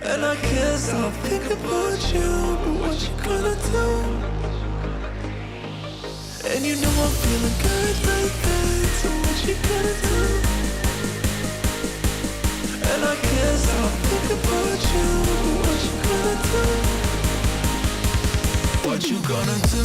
And I can't stop thinking about you, but what you gonna do? And you know I'm feeling good like that, so what you gonna do? And I can't stop thinking about you, but what you gonna do? What you gonna do?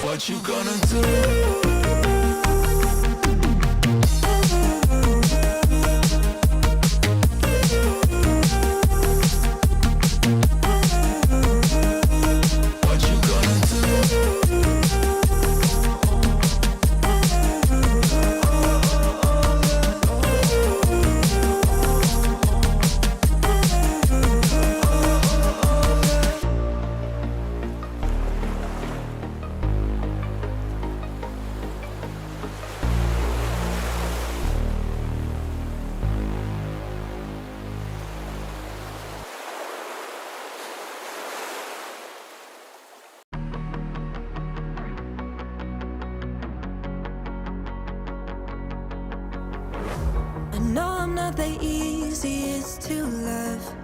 What you gonna do? No, I'm not the easiest to love.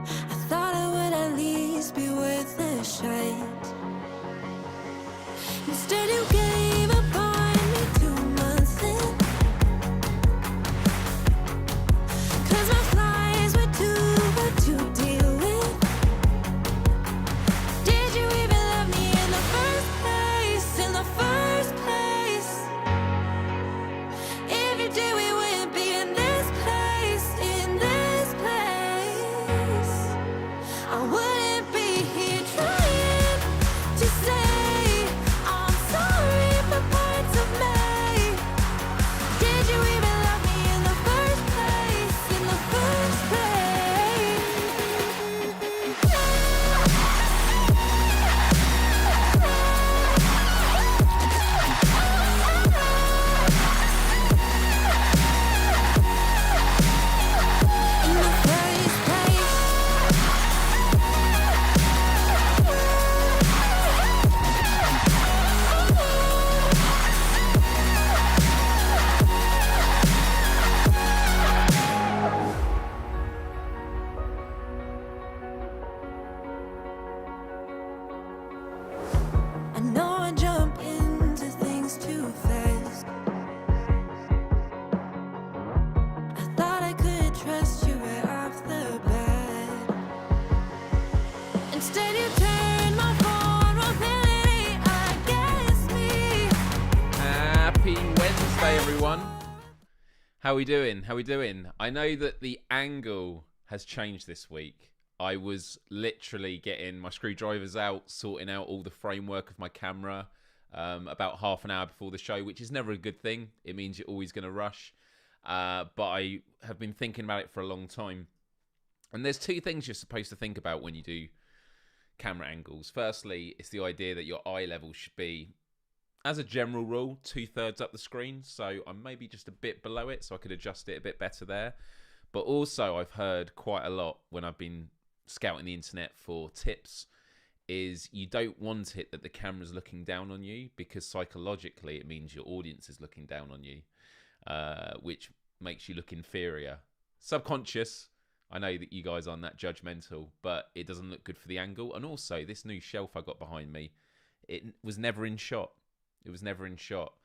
I thought I would at least be worth a shot. Instead you gave up on me 2 months in, 'cause my flies were too hard to deal with. Did you even love me in the first place? In the first place? If you did, we wouldn't be in this place, in this place. I wouldn't be here trying to say I'm sorry for parts of me. Did you even love me in the first place, in the first place? In the first place. I know I jump into things too fast. I thought I could trust you right off the bat. Instead you turned my vulnerability against me. Happy Wednesday, everyone. How we doing? How we doing? I know that the angle has changed this week. I was literally getting my screwdrivers out, sorting out all the framework of my camera about half an hour before the show, which is never a good thing. It means you're always going to rush. But I have been thinking about it for a long time. And there's 2 things you're supposed to think about when you do camera angles. Firstly, it's the idea that your eye level should be, as a general rule, 2/3 up the screen. So I'm maybe just a bit below it, so I could adjust it a bit better there. But also, I've heard quite a lot when I've been scouting the internet for tips, is you don't want it that the camera's looking down on you, because psychologically it means your audience is looking down on you, which makes you look inferior. Subconscious, I know that you guys aren't that judgmental, but it doesn't look good for the angle. And also, this new shelf I got behind me, it was never in shot. It was never in shot.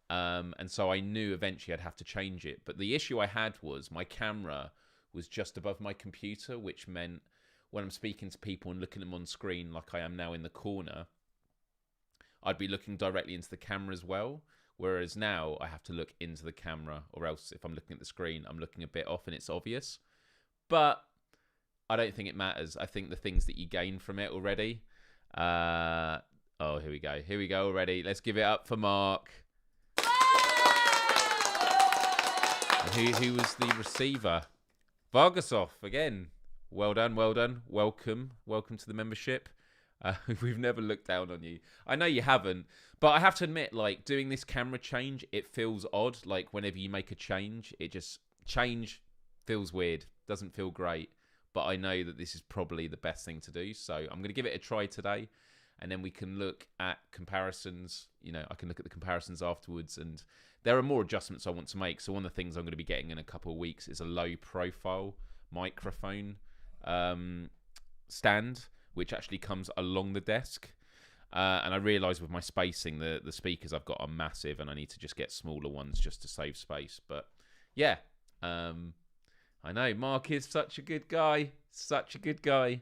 And so I knew eventually I'd have to change it. But the issue I had was my camera was just above my computer, which meant when I'm speaking to people and looking at them on screen like I am now in the corner, I'd be looking directly into the camera as well. Whereas now I have to look into the camera, or else if I'm looking at the screen, I'm looking a bit off and it's obvious. But I don't think it matters. I think the things that you gain from it already. Oh, here we go. Here we go already. Let's give it up for Mark. Who was the receiver? Vargasov again. Well done, well done. Welcome to the membership. We've never looked down on you. I know you haven't, but I have to admit, like, doing this camera change, it feels odd. Like, whenever you make a change, change feels weird. Doesn't feel great. But I know that this is probably the best thing to do. So I'm going to give it a try today. And then we can look at comparisons. You know, I can look at the comparisons afterwards. And there are more adjustments I want to make. So one of the things I'm going to be getting in a couple of weeks is a low profile microphone stand, which actually comes along the desk. And I realise with my spacing, the speakers I've got are massive, and I need to just get smaller ones just to save space. But yeah, I know Mark is such a good guy, such a good guy.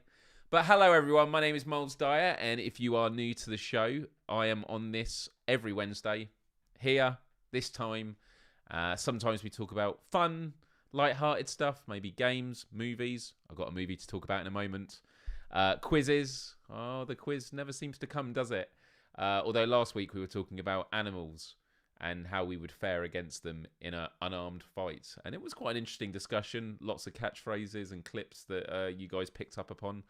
But hello everyone, my name is Myles Dyer, and if you are new to the show, I am on this every Wednesday here, this time. Sometimes we talk about fun, light-hearted stuff, maybe games, movies. I've got a movie to talk about in a moment. Quizzes. Oh, the quiz never seems to come, does it? Although last week we were talking about animals and how we would fare against them in an unarmed fight. And it was quite an interesting discussion. Lots of catchphrases and clips that you guys picked up upon.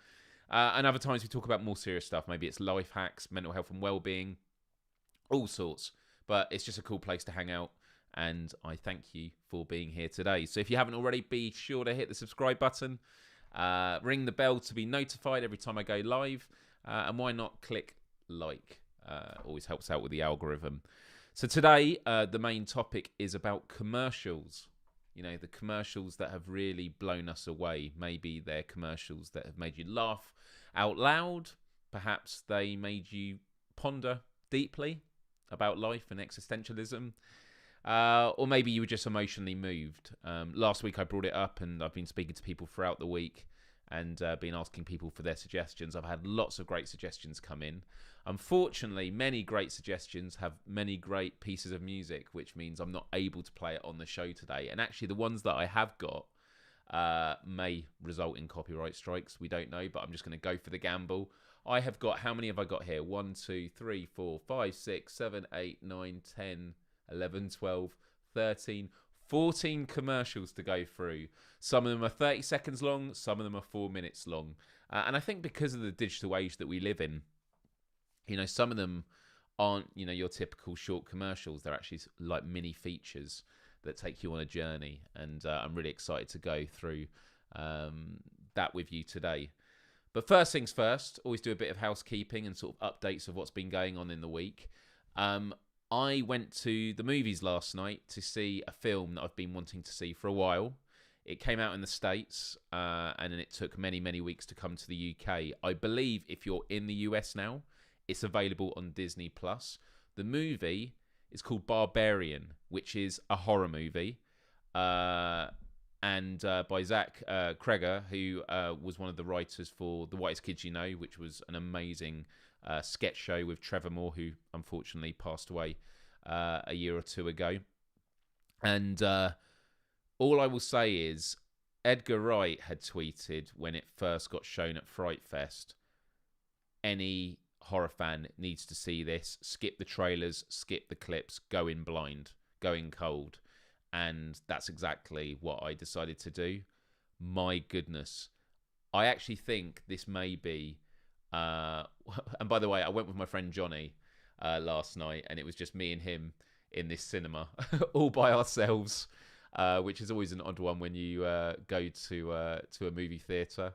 And other times we talk about more serious stuff. Maybe it's life hacks, mental health and well-being, all sorts. But it's just a cool place to hang out. And I thank you for being here today. So if you haven't already, be sure to hit the subscribe button. Ring the bell to be notified every time I go live. And why not click like? Always helps out with the algorithm. So today, the main topic is about commercials. You know, the commercials that have really blown us away. Maybe they're commercials that have made you laugh out loud. Perhaps they made you ponder deeply about life and existentialism. Or maybe you were just emotionally moved. Last week I brought it up, and I've been speaking to people throughout the week and been asking people for their suggestions. I've had lots of great suggestions come in. Unfortunately, many great suggestions have many great pieces of music, which means I'm not able to play it on the show today. And actually, the ones that I have got may result in copyright strikes. We don't know, but I'm just going to go for the gamble. I have got, how many have I got here? 1, 2, 3, 4, 5, 6, 7, 8, 9, 10, 11, 12, 13, 14 commercials to go through. Some of them are 30 seconds long, some of them are 4 minutes long. And I think because of the digital age that we live in, you know, some of them aren't, you know, your typical short commercials. They're actually like mini features that take you on a journey. And I'm really excited to go through that with you today. But first things first, always do a bit of housekeeping and sort of updates of what's been going on in the week. I went to the movies last night to see a film that I've been wanting to see for a while. It came out in the States, and then it took many, many weeks to come to the UK. I believe if you're in the US now, it's available on Disney+. The movie is called Barbarian, which is a horror movie, and by Zach Kreger, who was one of the writers for The Whitest Kids You Know, which was an amazing sketch show with Trevor Moore, who unfortunately passed away a year or two ago. And all I will say is Edgar Wright had tweeted when it first got shown at Fright Fest, any horror fan needs to see this. Skip the trailers, skip the clips, go in blind, go in cold. And that's exactly what I decided to do. My goodness. I actually think this may be... and by the way, I went with my friend Johnny last night, and it was just me and him in this cinema, all by ourselves, which is always an odd one when you go to a movie theatre.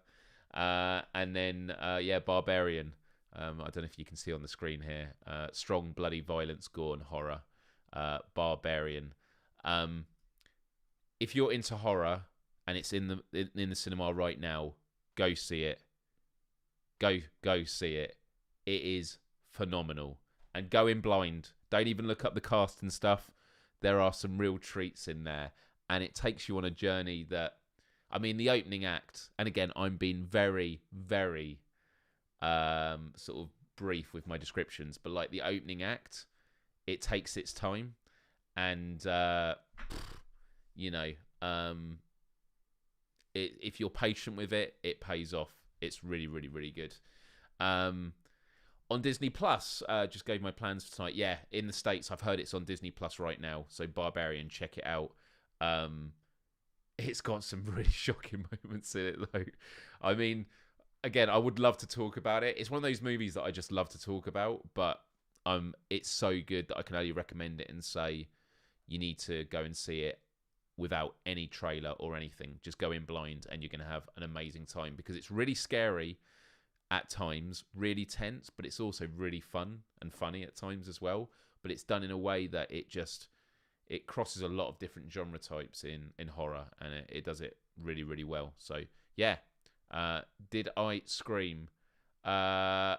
And then, Barbarian. I don't know if you can see on the screen here. Strong, bloody violence, gore, and horror. Barbarian. If you're into horror and it's in the cinema right now, go see it. Go see it. It is phenomenal. And go in blind. Don't even look up the cast and stuff. There are some real treats in there. And it takes you on a journey that, I mean, the opening act, and again, I'm being very, very sort of brief with my descriptions, but like the opening act, it takes its time, and you know, if you're patient with it, it pays off. It's really, really, really good. On Disney Plus, just gave my plans for tonight. Yeah, in the States, I've heard it's on Disney Plus right now. So Barbarian, check it out. It's got some really shocking moments in it, though. I mean, again, I would love to talk about it. It's one of those movies that I just love to talk about, but it's so good that I can only recommend it and say you need to go and see it without any trailer or anything. Just go in blind and you're going to have an amazing time, because it's really scary at times, really tense, but it's also really fun and funny at times as well. But it's done in a way that it crosses a lot of different genre types in horror, and it does it really, really well. So yeah, did I scream? I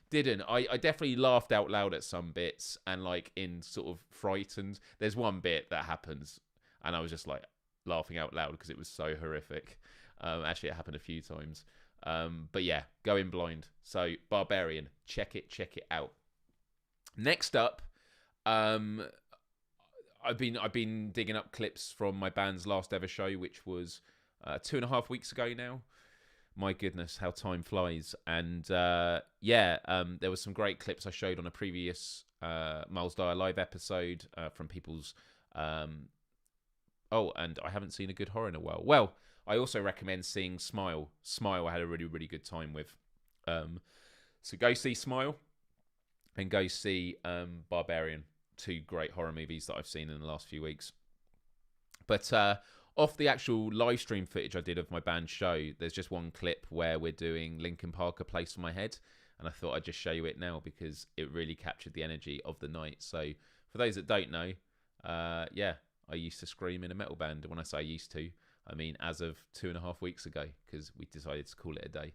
didn't. I definitely laughed out loud at some bits, and like in sort of frightened. There's one bit that happens, and I was just like laughing out loud because it was so horrific. Actually, it happened a few times. But yeah, go in blind. So Barbarian, check it out. Next up, I've been digging up clips from my band's last ever show, which was 2.5 weeks ago now. My goodness, how time flies. And there was some great clips I showed on a previous Myles Dyer live episode from people's... and I haven't seen a good horror in a while. Well, I also recommend seeing Smile. Smile I had a really, really good time with. So go see Smile and go see Barbarian. 2 great horror movies that I've seen in the last few weeks. But off the actual live stream footage I did of my band show, there's just one clip where we're doing Linkin Park, A Place for My Head, and I thought I'd just show you it now because it really captured the energy of the night. So for those that don't know, I used to scream in a metal band. And when I say I used to, I mean as of 2.5 weeks ago, because we decided to call it a day.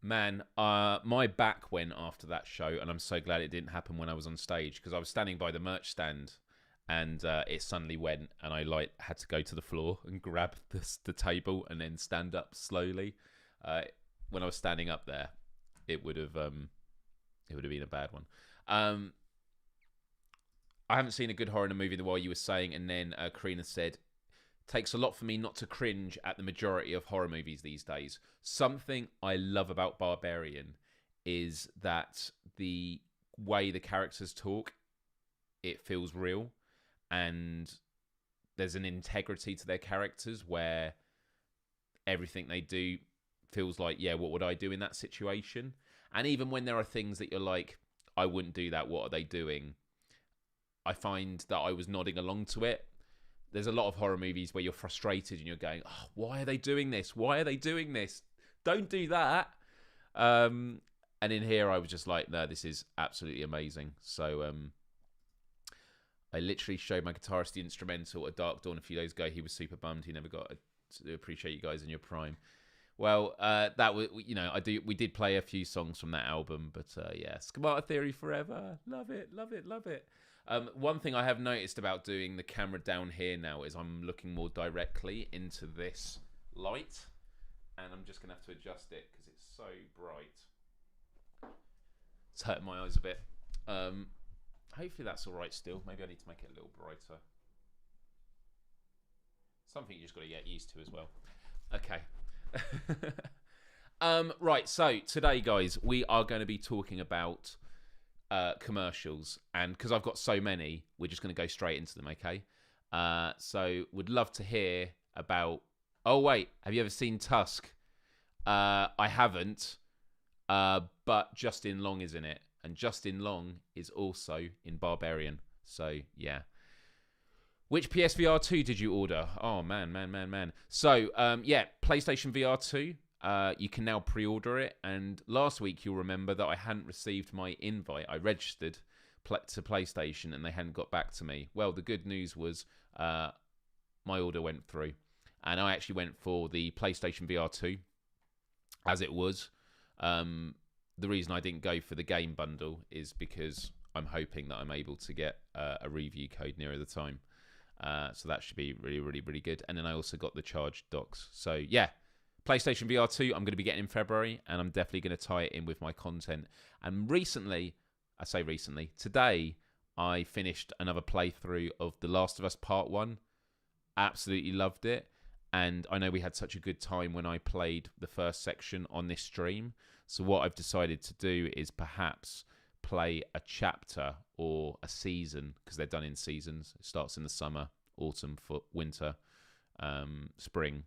Man, my back went after that show, and I'm so glad it didn't happen when I was on stage, because I was standing by the merch stand, and it suddenly went, and I had to go to the floor and grab the table and then stand up slowly. When I was standing up there, it would have been a bad one. I haven't seen a good horror in a movie while you were saying, and then Karina said, takes a lot for me not to cringe at the majority of horror movies these days. Something I love about Barbarian is that the way the characters talk, it feels real, and there's an integrity to their characters where everything they do feels like, yeah, what would I do in that situation? And even when there are things that you're like, I wouldn't do that, what are they doing? I find that I was nodding along to it. There's a lot of horror movies where you're frustrated and you're going, oh, why are they doing this? Why are they doing this? Don't do that. And in here, I was just like, no, this is absolutely amazing. So I literally showed my guitarist the instrumental at Dark Dawn a few days ago. He was super bummed. He never got to appreciate you guys in your prime. Well, that was, we did play a few songs from that album, but yeah, Schemata Theory forever. Love it, love it, love it. One thing I have noticed about doing the camera down here now is I'm looking more directly into this light, and I'm just going to have to adjust it because it's so bright. It's hurting my eyes a bit. Hopefully that's all right still. Maybe I need to make it a little brighter. Something you just got to get used to as well. Okay. Right, so today, guys, we are going to be talking about commercials, and because I've got so many, we're just going to go straight into them, okay? So would love to hear about... Oh, wait, have you ever seen Tusk? I haven't, but Justin Long is in it, and Justin Long is also in Barbarian. So yeah. Which PSVR 2 did you order? Oh man. So yeah, PlayStation VR 2. You can now pre-order it. And last week you'll remember that I hadn't received my invite. I registered to PlayStation and they hadn't got back to me. Well, the good news was my order went through, and I actually went for the PlayStation VR 2 as it was. The reason I didn't go for the game bundle is because I'm hoping that I'm able to get a review code nearer the time. So that should be really good. And then I also got the charged docks. So yeah, PlayStation VR 2 I'm going to be getting in February, and I'm definitely going to tie it in with my content. And today I finished another playthrough of The Last of Us Part 1. Absolutely loved it. And I know we had such a good time when I played the first section on this stream. So what I've decided to do is perhaps play a chapter or a season, because they're done in seasons. It starts in the summer, autumn, winter, spring.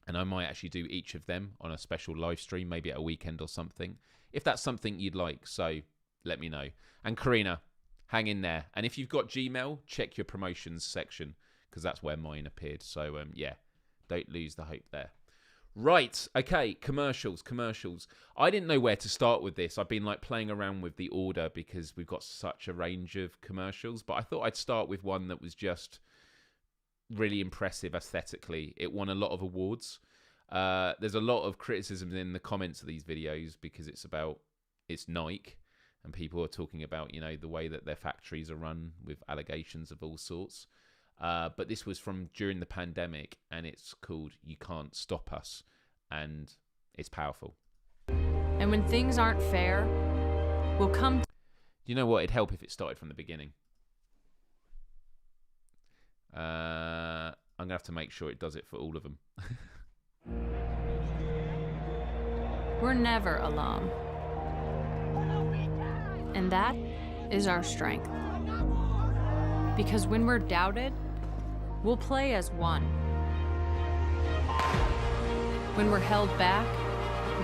And I might actually do each of them on a special live stream, maybe at a weekend or something, if that's something you'd like. So let me know. And Karina, hang in there. And if you've got Gmail, check your promotions section, because that's where mine appeared. So yeah, don't lose the hope there. Right, okay, commercials. I didn't know where to start with this. I've been like playing around with the order because we've got such a range of commercials, but I thought I'd start with one that was just really impressive aesthetically. It won a lot of awards. There's a lot of criticism in the comments of these videos because it's Nike, and people are talking about, you know, the way that their factories are run with allegations of all sorts. But this was from during the pandemic, and it's called You Can't Stop Us, and it's powerful. And when things aren't fair, we'll come... You know what? It'd help if it started from the beginning. I'm going to have to make sure it does it for all of them. We're never alone. And that is our strength. Because when we're doubted, we'll play as one. When we're held back,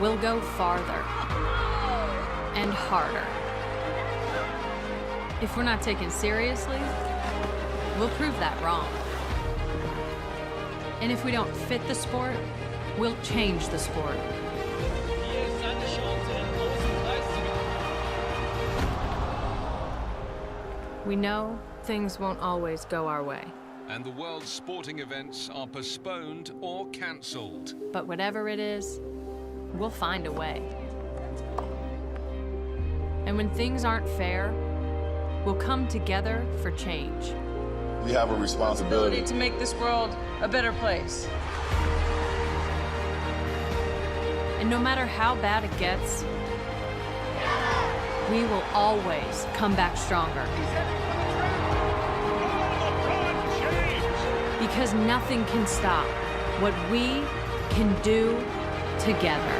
we'll go farther and harder. If we're not taken seriously, we'll prove that wrong. And if we don't fit the sport, we'll change the sport. We know things won't always go our way. And the world's sporting events are postponed or cancelled. But whatever it is, we'll find a way. And when things aren't fair, we'll come together for change. We have a responsibility to make this world a better place. And no matter how bad it gets, we will always come back stronger. Because nothing can stop what we can do together.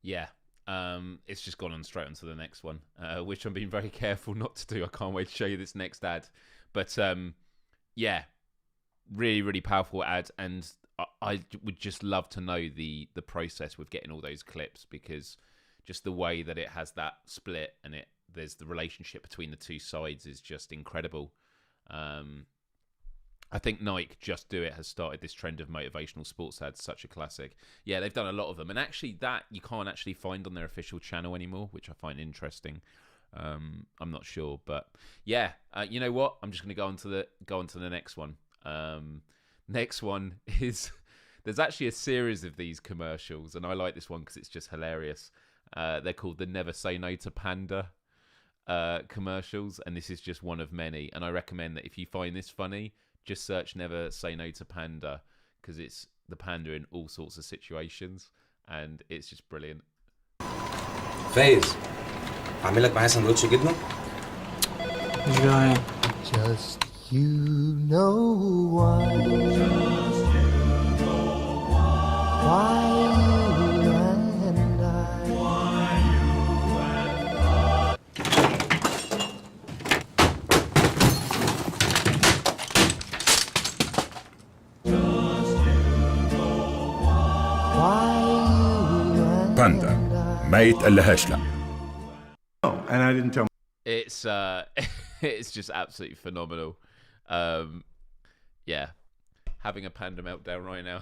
Yeah, it's just gone on straight onto the next one, which I'm being very careful not to do. I can't wait to show you this next ad. But yeah, really powerful ad, and I would just love to know the process with getting all those clips, because just the way that it has that split and there's the relationship between the two sides is just incredible. I think Nike Just Do It has started this trend of motivational sports ads, such a classic. Yeah, they've done a lot of them, and actually that you can't actually find on their official channel anymore, which I find interesting. I'm not sure, but yeah, you know what? I'm just going to go on to the next one. Next one is there's actually a series of these commercials, and I like this one because it's just hilarious. They're called the Never Say No to Panda commercials, and this is just one of many. And I recommend that if you find this funny, just search Never Say No to Panda, because it's the panda in all sorts of situations, and it's just brilliant. فايز اعمل لك معايا سندوتش جبنه. مش جعان. Just you know why. Why you and I. باندا ما يتقلهاش لا. And I didn't tell. It's it's just absolutely phenomenal. Yeah, having a panda meltdown right now.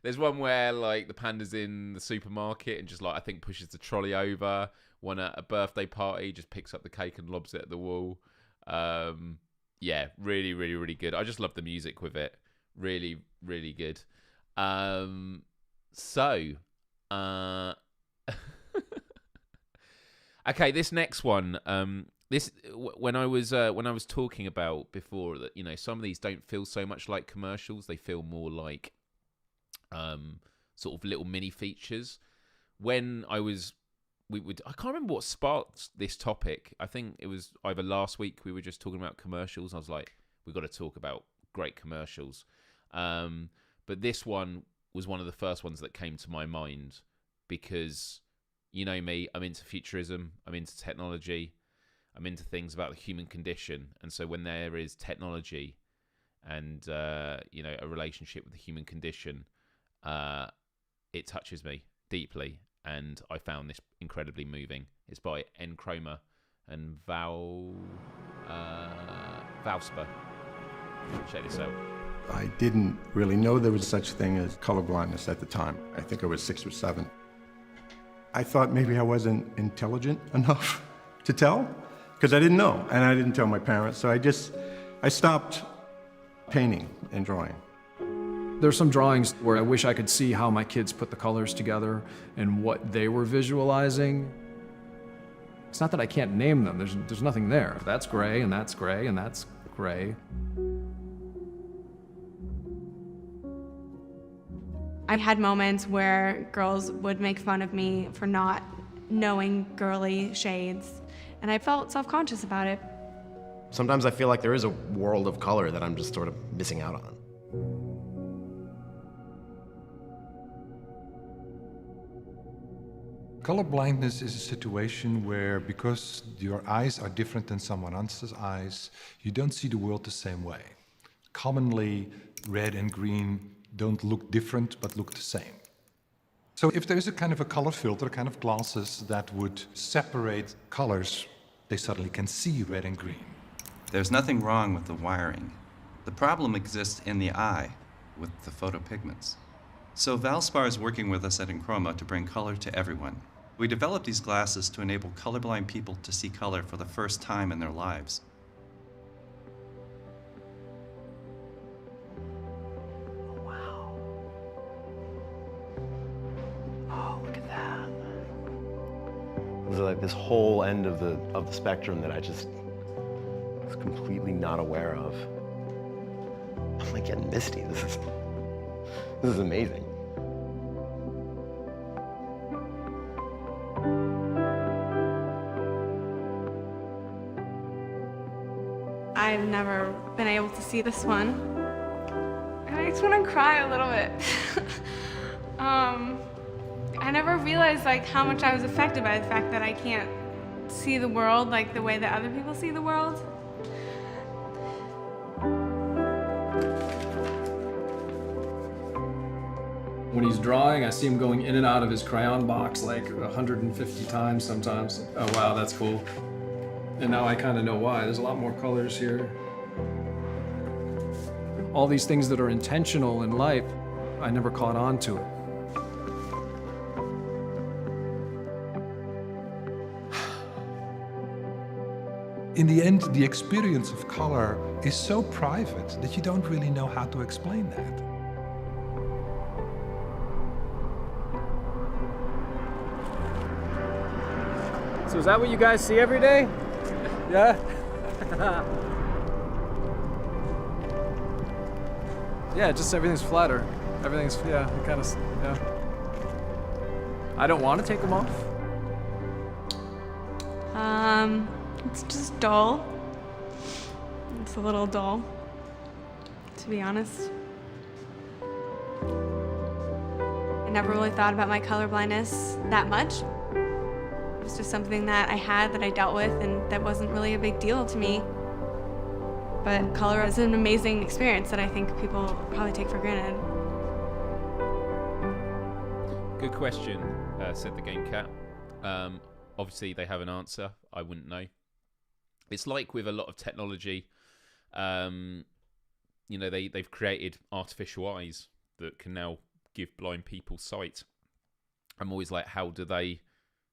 There's one where like the panda's in the supermarket and just like I think pushes the trolley over. One at a birthday party just picks up the cake and lobs it at the wall. Yeah, really, really, really good. I just love the music with it. Really, really good. Okay, this next one. When I was talking about before that, you know, some of these don't feel so much like commercials. They feel more like sort of little mini features. When I can't remember what sparked this topic. I think it was either last week we were just talking about commercials. I was like, we've got to talk about great commercials. But this one was one of the first ones that came to my mind because, you know me, I'm into futurism, I'm into technology, I'm into things about the human condition. And so when there is technology and, you know, a relationship with the human condition, it touches me deeply. And I found this incredibly moving. It's by Enchroma and Valsper. Check this out. I didn't really know there was such thing as colorblindness at the time. I think I was 6 or 7. I thought maybe I wasn't intelligent enough to tell, because I didn't know, and I didn't tell my parents, so I stopped painting and drawing. There's some drawings where I wish I could see how my kids put the colors together and what they were visualizing. It's not that I can't name them, there's nothing there. That's gray, and that's gray, and that's gray. I had moments where girls would make fun of me for not knowing girly shades, and I felt self-conscious about it. Sometimes I feel like there is a world of color that I'm just sort of missing out on. Color blindness is a situation where, because your eyes are different than someone else's eyes, you don't see the world the same way. Commonly, red and green don't look different, but look the same. So if there is a kind of a color filter, kind of glasses that would separate colors, they suddenly can see red and green. There's nothing wrong with the wiring. The problem exists in the eye with the photopigments. So Valspar is working with us at Enchroma to bring color to everyone. We developed these glasses to enable colorblind people to see color for the first time in their lives. There's like this whole end of the spectrum that I just was completely not aware of. I'm like getting misty. This is amazing. I've never been able to see this one. And I just want to cry a little bit. I never realized like how much I was affected by the fact that I can't see the world like the way that other people see the world. When he's drawing, I see him going in and out of his crayon box like 150 times sometimes. Oh wow, that's cool. And now I kind of know why. There's a lot more colors here. All these things that are intentional in life, I never caught on to it. In the end, the experience of color is so private that you don't really know how to explain that. So is that what you guys see every day? Yeah? Yeah, just everything's flatter. Everything's, yeah, kind of, yeah. I don't want to take them off. It's just dull. It's a little dull, to be honest. I never really thought about my colorblindness that much. It was just something that I had, that I dealt with, and that wasn't really a big deal to me. But color is an amazing experience that I think people probably take for granted. Good question, said the Game Cat. Obviously, they have an answer. I wouldn't know. It's like with a lot of technology, you know, they've created artificial eyes that can now give blind people sight. I'm always like, how do they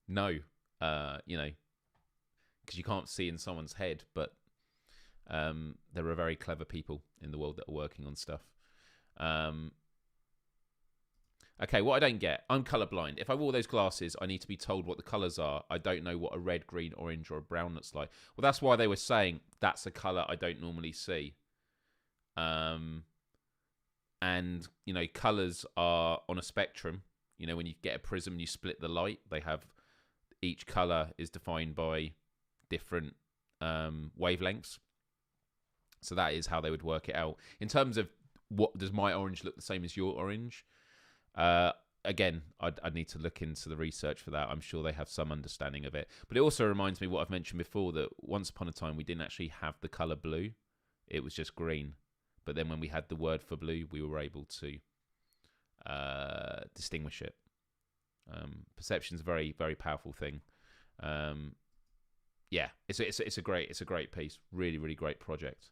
know? You know, because you can't see in someone's head, but there are very clever people in the world that are working on stuff. Okay, what I don't get, I'm colourblind. If I wore those glasses, I need to be told what the colours are. I don't know what a red, green, orange, or a brown looks like. Well, that's why they were saying that's a colour I don't normally see. And, you know, colours are on a spectrum. You know, when you get a prism and you split the light, they have, each colour is defined by different wavelengths. So that is how they would work it out. In terms of what, does my orange look the same as your orange? Again, I'd need to look into the research for that. I'm sure they have some understanding of it. But it also reminds me what I've mentioned before, that once upon a time we didn't actually have the colour blue. It was just green. But then when we had the word for blue, we were able to distinguish it. Perception's a very, very powerful thing. Yeah, it's a great piece. Really, really great project.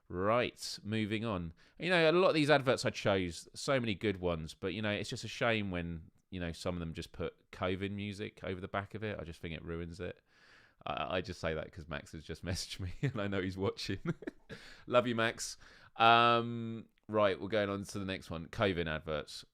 Right, moving on. You know, a lot of these adverts I chose, so many good ones, but, you know, it's just a shame when, you know, some of them just put COVID music over the back of it. I just think it ruins it. I just say that because Max has just messaged me and I know he's watching. Love you, Max. Right, we're going on to the next one. COVID adverts.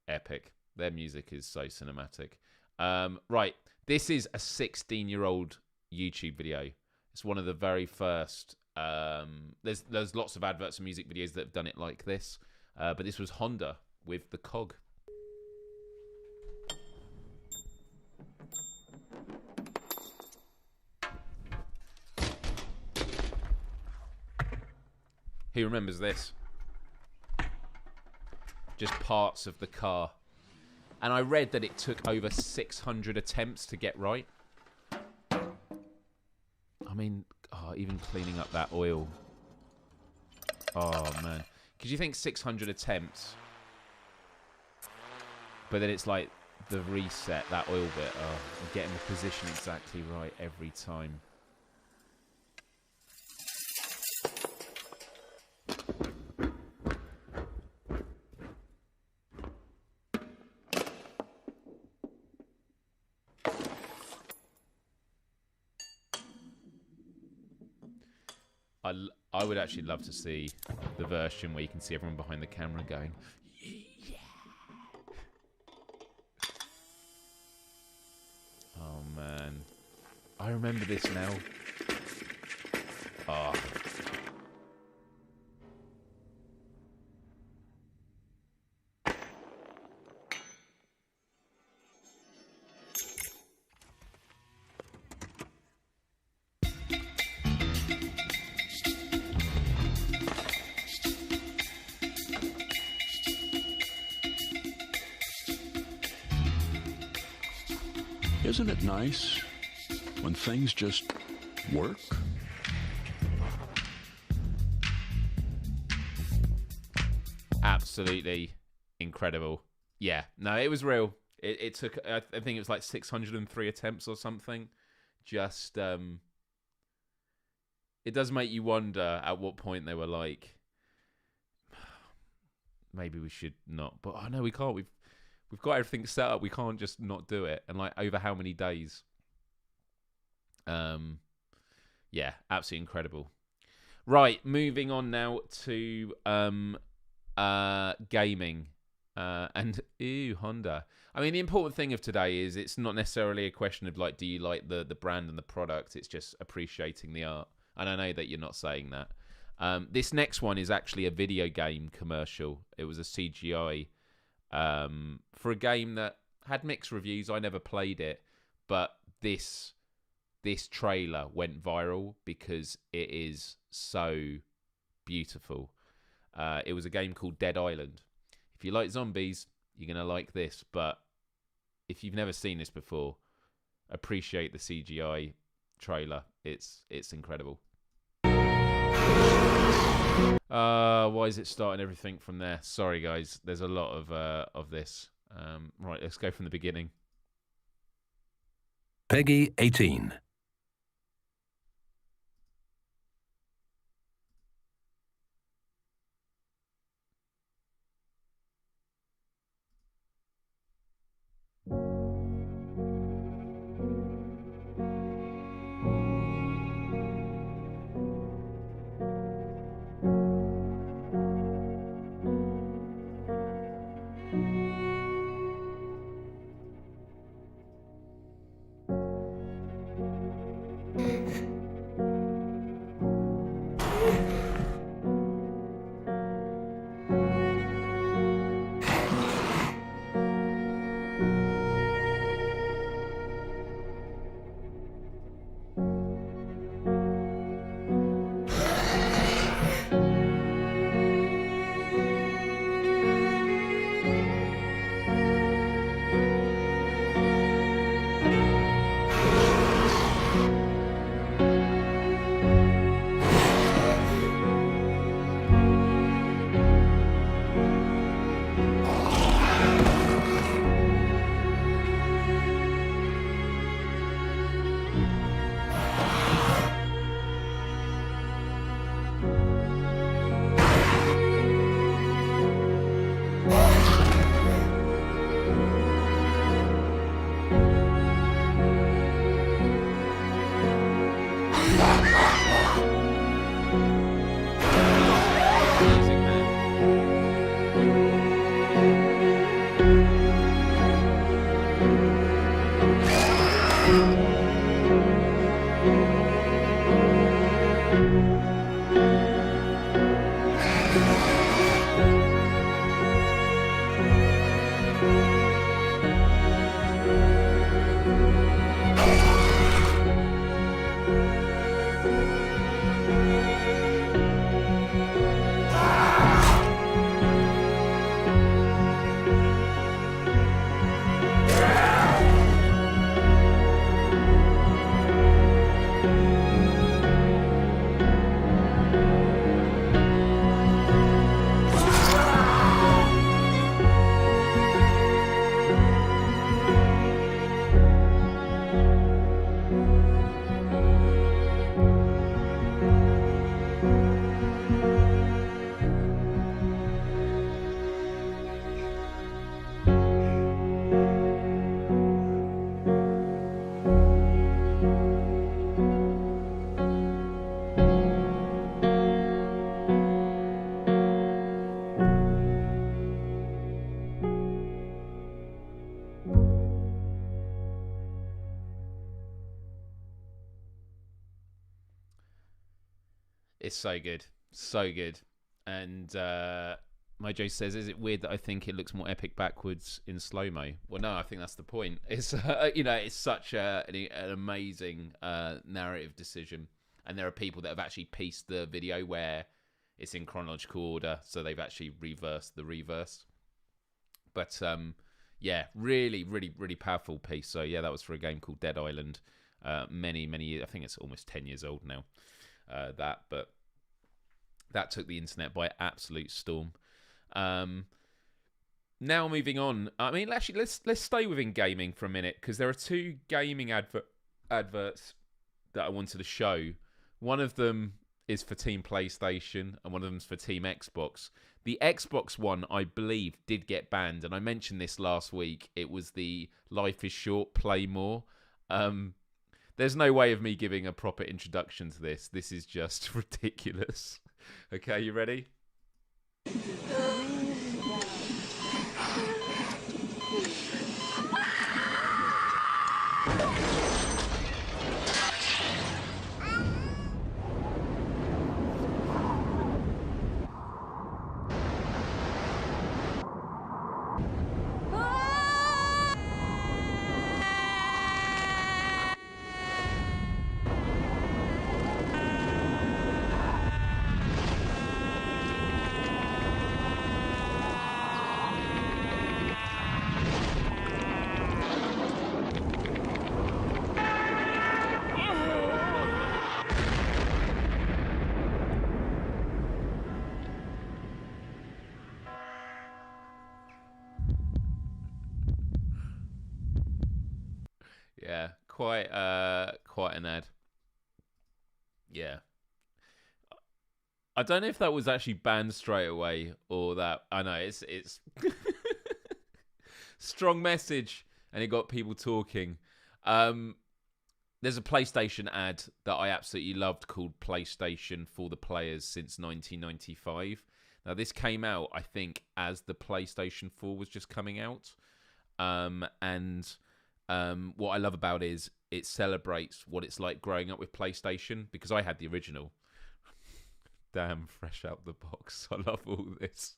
Epic. Their music is so cinematic. Right, this is a 16-year-old YouTube video. It's one of the very first. There's lots of adverts and music videos that have done it like this, but this was Honda with the cog. Who remembers this? Just parts of the car. And I read that it took over 600 attempts to get right. I mean, even cleaning up that oil. Oh, man. Because you think 600 attempts, but then it's like the reset, that oil bit. Oh, and getting the position exactly right every time. I would actually love to see the version where you can see everyone behind the camera going, yeah. Oh, man. I remember this now. Oh. Isn't it nice when things just work? Absolutely incredible. Yeah, no, it was real. It took, I think it was like 603 attempts or something. Just, it does make you wonder at what point they were like, maybe we should not. But oh no, we can't. We've got everything set up. We can't just not do it. And like over how many days? Yeah, absolutely incredible. Right, moving on now to gaming. And Honda. I mean, the important thing of today is it's not necessarily a question of like, do you like the brand and the product? It's just appreciating the art. And I know that you're not saying that. This next one is actually a video game commercial. It was a CGI for a game that had mixed reviews. I never played it, but this trailer went viral because it is so beautiful. It was a game called Dead Island. If you like zombies, you're going to like this, but if you've never seen this before, appreciate the CGI trailer. It's incredible. Why is it starting everything from there? Sorry, guys. There's a lot of this. Right, let's go from the beginning. Peggy 18. It's so good. So good. And Mojo says, is it weird that I think it looks more epic backwards in slow-mo? Well, no, I think that's the point. It's, it's such an amazing narrative decision. And there are people that have actually pieced the video where it's in chronological order. So they've actually reversed the reverse. But, yeah, really, really, really powerful piece. So, yeah, that was for a game called Dead Island. Many, many years. I think it's almost 10 years old now. But that took the internet by absolute storm. Now moving on. I mean, actually, let's stay within gaming for a minute because there are two gaming adverts that I wanted to show. One of them is for Team PlayStation and one of them's for Team Xbox. The Xbox one, I believe, did get banned, and I mentioned this last week. It was the Life is Short, Play More. There's no way of me giving a proper introduction to this. This is just ridiculous. Okay, you ready? Yeah, quite an ad. Yeah. I don't know if that was actually banned straight away or that. I know it's strong message, and it got people talking. There's a PlayStation ad that I absolutely loved called PlayStation for the Players since 1995. Now, this came out, I think, as the PlayStation 4 was just coming out. What I love about it is it celebrates what it's like growing up with PlayStation, because I had the original. Damn, fresh out the box. I love all this.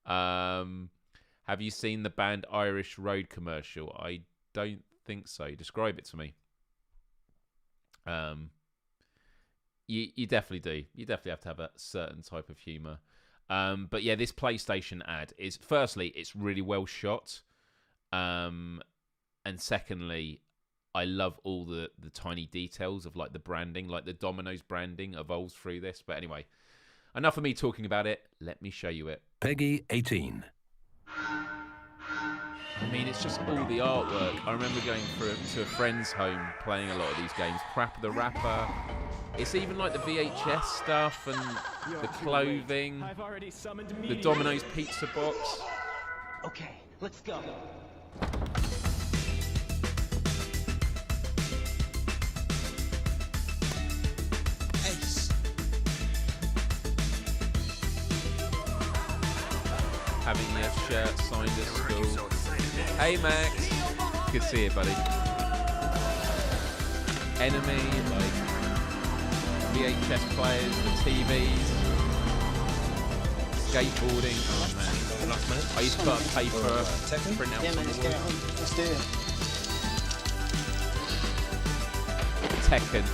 Have you seen the band Irish Road commercial? I don't think so. Describe it to me. You definitely do. You definitely have to have a certain type of humour. But yeah, this PlayStation ad is, firstly, it's really well shot. And secondly, I love all the tiny details of like the branding, like the Domino's branding evolves through this. But anyway, enough of me talking about it. Let me show you it. Peggy 18. I mean, it's just all the artwork. I remember going to a friend's home playing a lot of these games. Crap the Rapper. It's even like the VHS stuff and the clothing. The Domino's pizza box. Okay, let's go. Having your shirt signed at school. Hey Max, good to see you, buddy. Enemy, like VHS players, the TVs, skateboarding. Oh man, I used to put on paper, print out some of Let's do it. Tekken.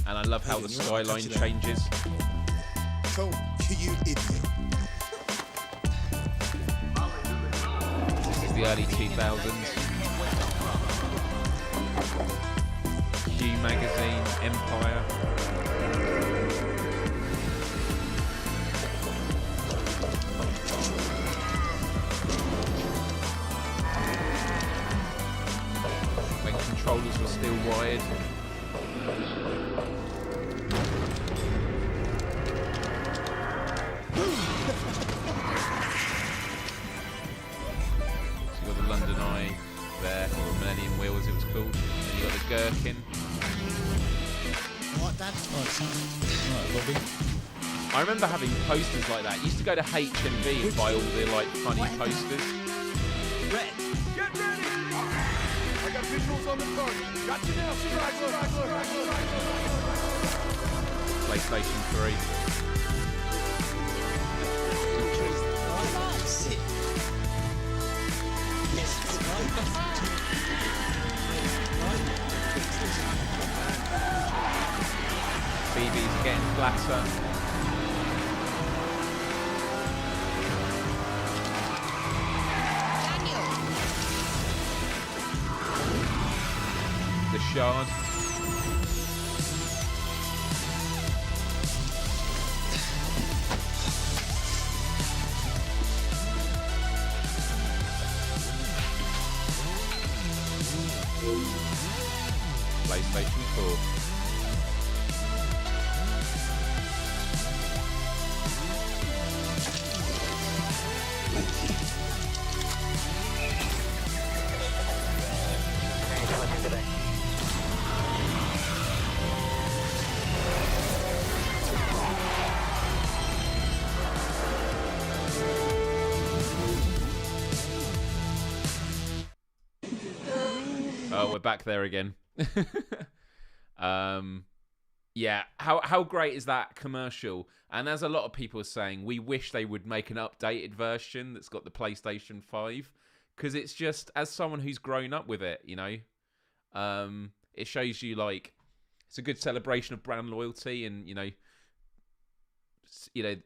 And I love how the skyline changes. So, you idiot. This is the early 2000s. Q Magazine, Empire. When controllers were still wired. Gherkin. I remember having posters like that. Used to go to HMV and buy all the like funny posters. Red, get ready! I got visuals on the target. Got you now, straggler. PlayStation 3. BB's getting flatter. The Shard. PlayStation 4. Oh, we're back there again. Yeah, how great is that commercial? And as a lot of people are saying, we wish they would make an updated version that's got the PlayStation 5, because it's just, as someone who's grown up with it, you know, it shows you like it's a good celebration of brand loyalty, and you know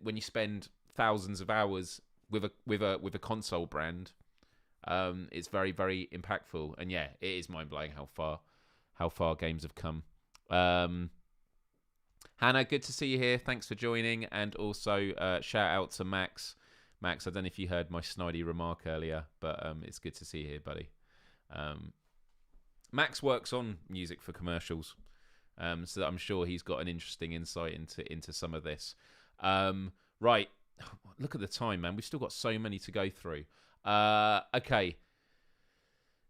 when you spend thousands of hours with a console brand, It's very, very impactful, and yeah, it is mind blowing how far games have come. Hannah, good to see you here. Thanks for joining, and also shout out to Max. Max, I don't know if you heard my snidey remark earlier, but it's good to see you here, buddy. Max works on music for commercials, so I'm sure he's got an interesting insight into some of this. Right, look at the time, man. We've still got so many to go through. Okay,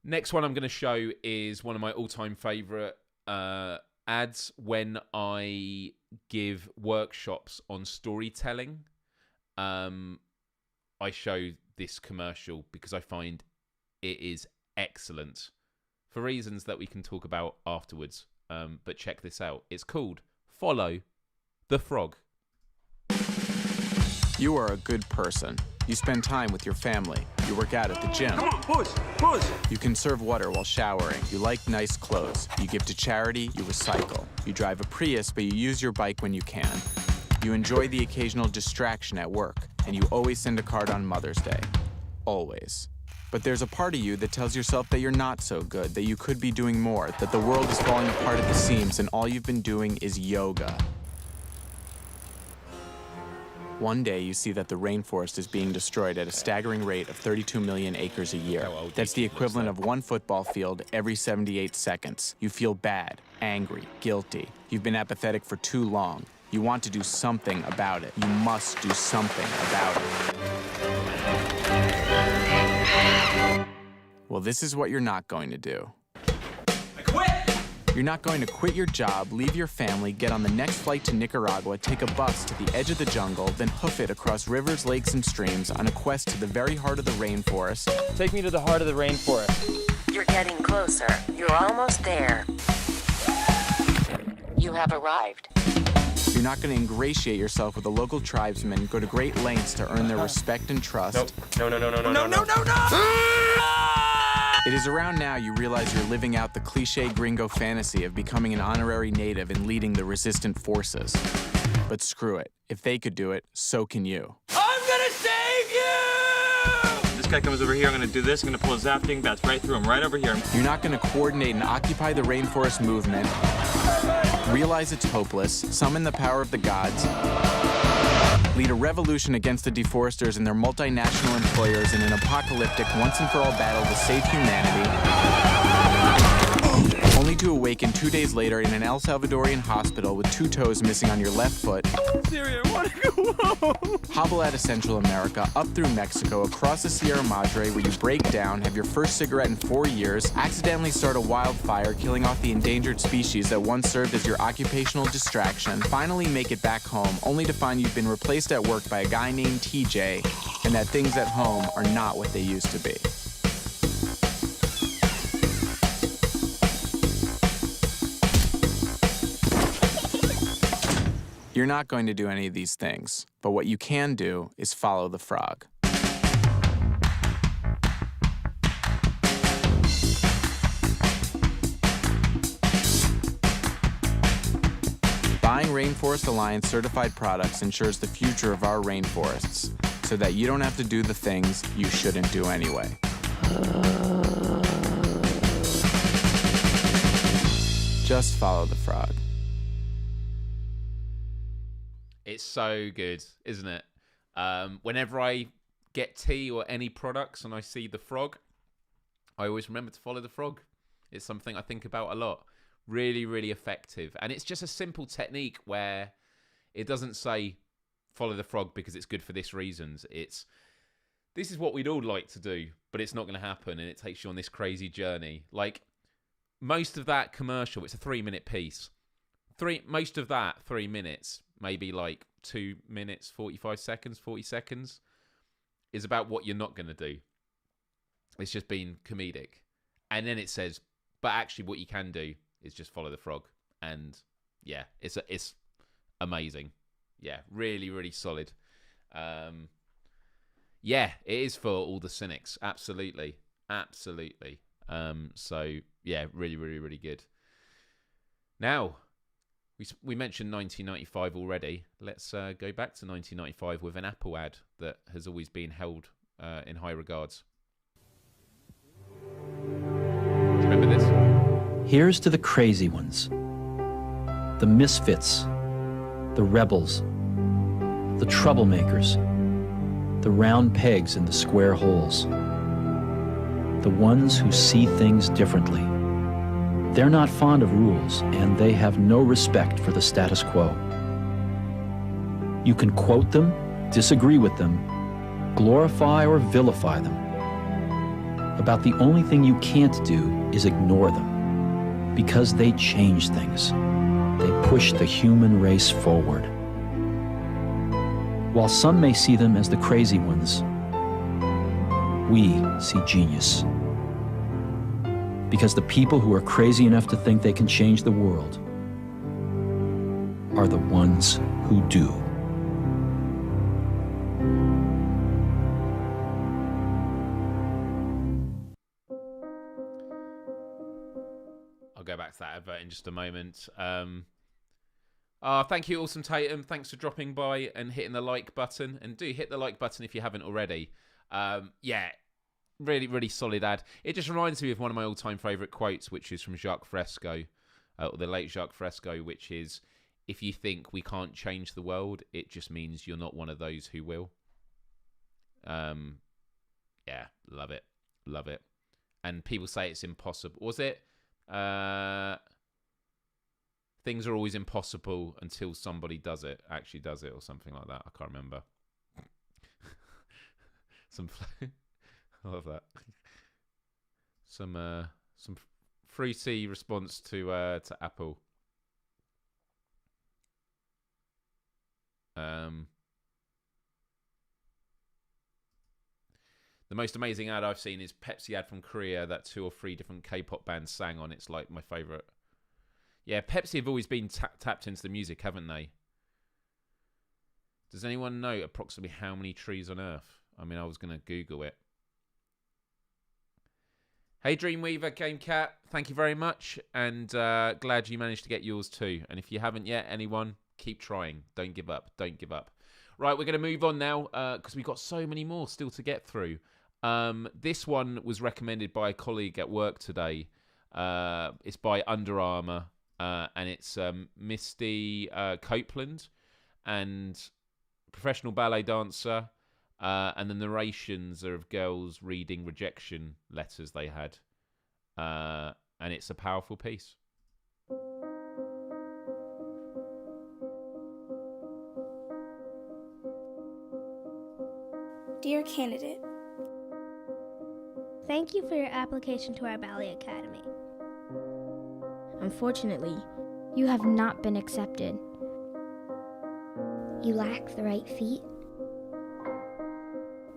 next one I'm going to show is one of my all-time favourite ads when I give workshops on storytelling. I show this commercial because I find it is excellent for reasons that we can talk about afterwards. But check this out. It's called Follow the Frog. You are a good person. You spend time with your family. You work out at the gym. Come on, push. You conserve water while showering. You like nice clothes. You give to charity. You recycle. You drive a Prius, but you use your bike when you can. You enjoy the occasional distraction at work. And you always send a card on Mother's Day. Always. But there's a part of you that tells yourself that you're not so good, that you could be doing more, that the world is falling apart at the seams, and all you've been doing is yoga. One day, you see that the rainforest is being destroyed at a staggering rate of 32 million acres a year. That's the equivalent of one football field every 78 seconds. You feel bad, angry, guilty. You've been apathetic for too long. You want to do something about it. You must do something about it. Well, this is what you're not going to do. I quit! You're not going to quit your job, leave your family, get on the next flight to Nicaragua, take a bus to the edge of the jungle, then hoof it across rivers, lakes, and streams on a quest to the very heart of the rainforest. Take me to the heart of the rainforest. You're getting closer. You're almost there. You have arrived. You're not going to ingratiate yourself with the local tribesmen, go to great lengths to earn their respect and trust. No. It is around now you realize you're living out the cliché gringo fantasy of becoming an honorary native and leading the resistant forces. But screw it. If they could do it, so can you. I'm gonna save you! This guy comes over here, I'm gonna do this, I'm gonna pull a zap-ding bats right through him, right over here. You're not going to coordinate and occupy the rainforest movement, realize it's hopeless, summon the power of the gods, lead a revolution against the deforesters and their multinational employers in an apocalyptic once-and-for-all battle to save humanity, only to awaken 2 days later in an El Salvadorian hospital with 2 toes missing on your left foot. Siri, I wanna go home. Hobble out of Central America, up through Mexico, across the Sierra Madre, where you break down, have your first cigarette in 4 years, accidentally start a wildfire, killing off the endangered species that once served as your occupational distraction, finally make it back home, only to find you've been replaced at work by a guy named TJ, and that things at home are not what they used to be. You're not going to do any of these things, but what you can do is follow the frog. Buying Rainforest Alliance certified products ensures the future of our rainforests, so that you don't have to do the things you shouldn't do anyway. Just follow the frog. It's so good, isn't it? Whenever I get tea or any products and I see the frog, I always remember to follow the frog. It's something I think about a lot. Really, really effective. And it's just a simple technique where it doesn't say follow the frog because it's good for this reasons. It's this is what we'd all like to do, but it's not going to happen, and it takes you on this crazy journey. Like most of that commercial, it's a 3-minute piece. Most of that 3 minutes, maybe like 2 minutes, 45 seconds, 40 seconds, is about what you're not going to do. It's just being comedic. And then it says, but actually what you can do is just follow the frog. And yeah, it's amazing. Yeah, really, really solid. Yeah, it is for all the cynics. Absolutely. Absolutely. So yeah, really, really, really good. Now, we mentioned 1995 already. Let's go back to 1995 with an Apple ad that has always been held in high regards. Remember this? Here's to the crazy ones, the misfits, the rebels, the troublemakers, the round pegs in the square holes, the ones who see things differently. They're not fond of rules, and they have no respect for the status quo. You can quote them, disagree with them, glorify or vilify them. About the only thing you can't do is ignore them, because they change things. They push the human race forward. While some may see them as the crazy ones, we see genius. Because the people who are crazy enough to think they can change the world are the ones who do. I'll go back to that advert in just a moment. Thank you, Awesome Tatum. Thanks for dropping by and hitting the like button. And do hit the like button if you haven't already. Yeah, really, really solid ad. It just reminds me of one of my all-time favourite quotes, which is from Jacques Fresco, or the late Jacques Fresco, which is, if you think we can't change the world, it just means you're not one of those who will. Yeah, love it. Love it. And people say it's impossible. Was it? Things are always impossible until somebody actually does it, or something like that. I can't remember. I love that. Some fruity response to Apple. The most amazing ad I've seen is Pepsi ad from Korea that 2 or 3 different K-pop bands sang on. It's like my favourite. Yeah, Pepsi have always been tapped into the music, haven't they? Does anyone know approximately how many trees on Earth? I mean, I was going to Google it. Hey, Dreamweaver Game Cat, thank you very much. And glad you managed to get yours too. And if you haven't yet, anyone, keep trying. Don't give up. Don't give up. Right, we're going to move on now because we've got so many more still to get through. This one was recommended by a colleague at work today. It's by Under Armour. And it's Misty Copeland, and professional ballet dancer, and the narrations are of girls reading rejection letters they had, and it's a powerful piece. Dear candidate, thank you for your application to our ballet academy. Unfortunately, you have not been accepted. You lack the right feet,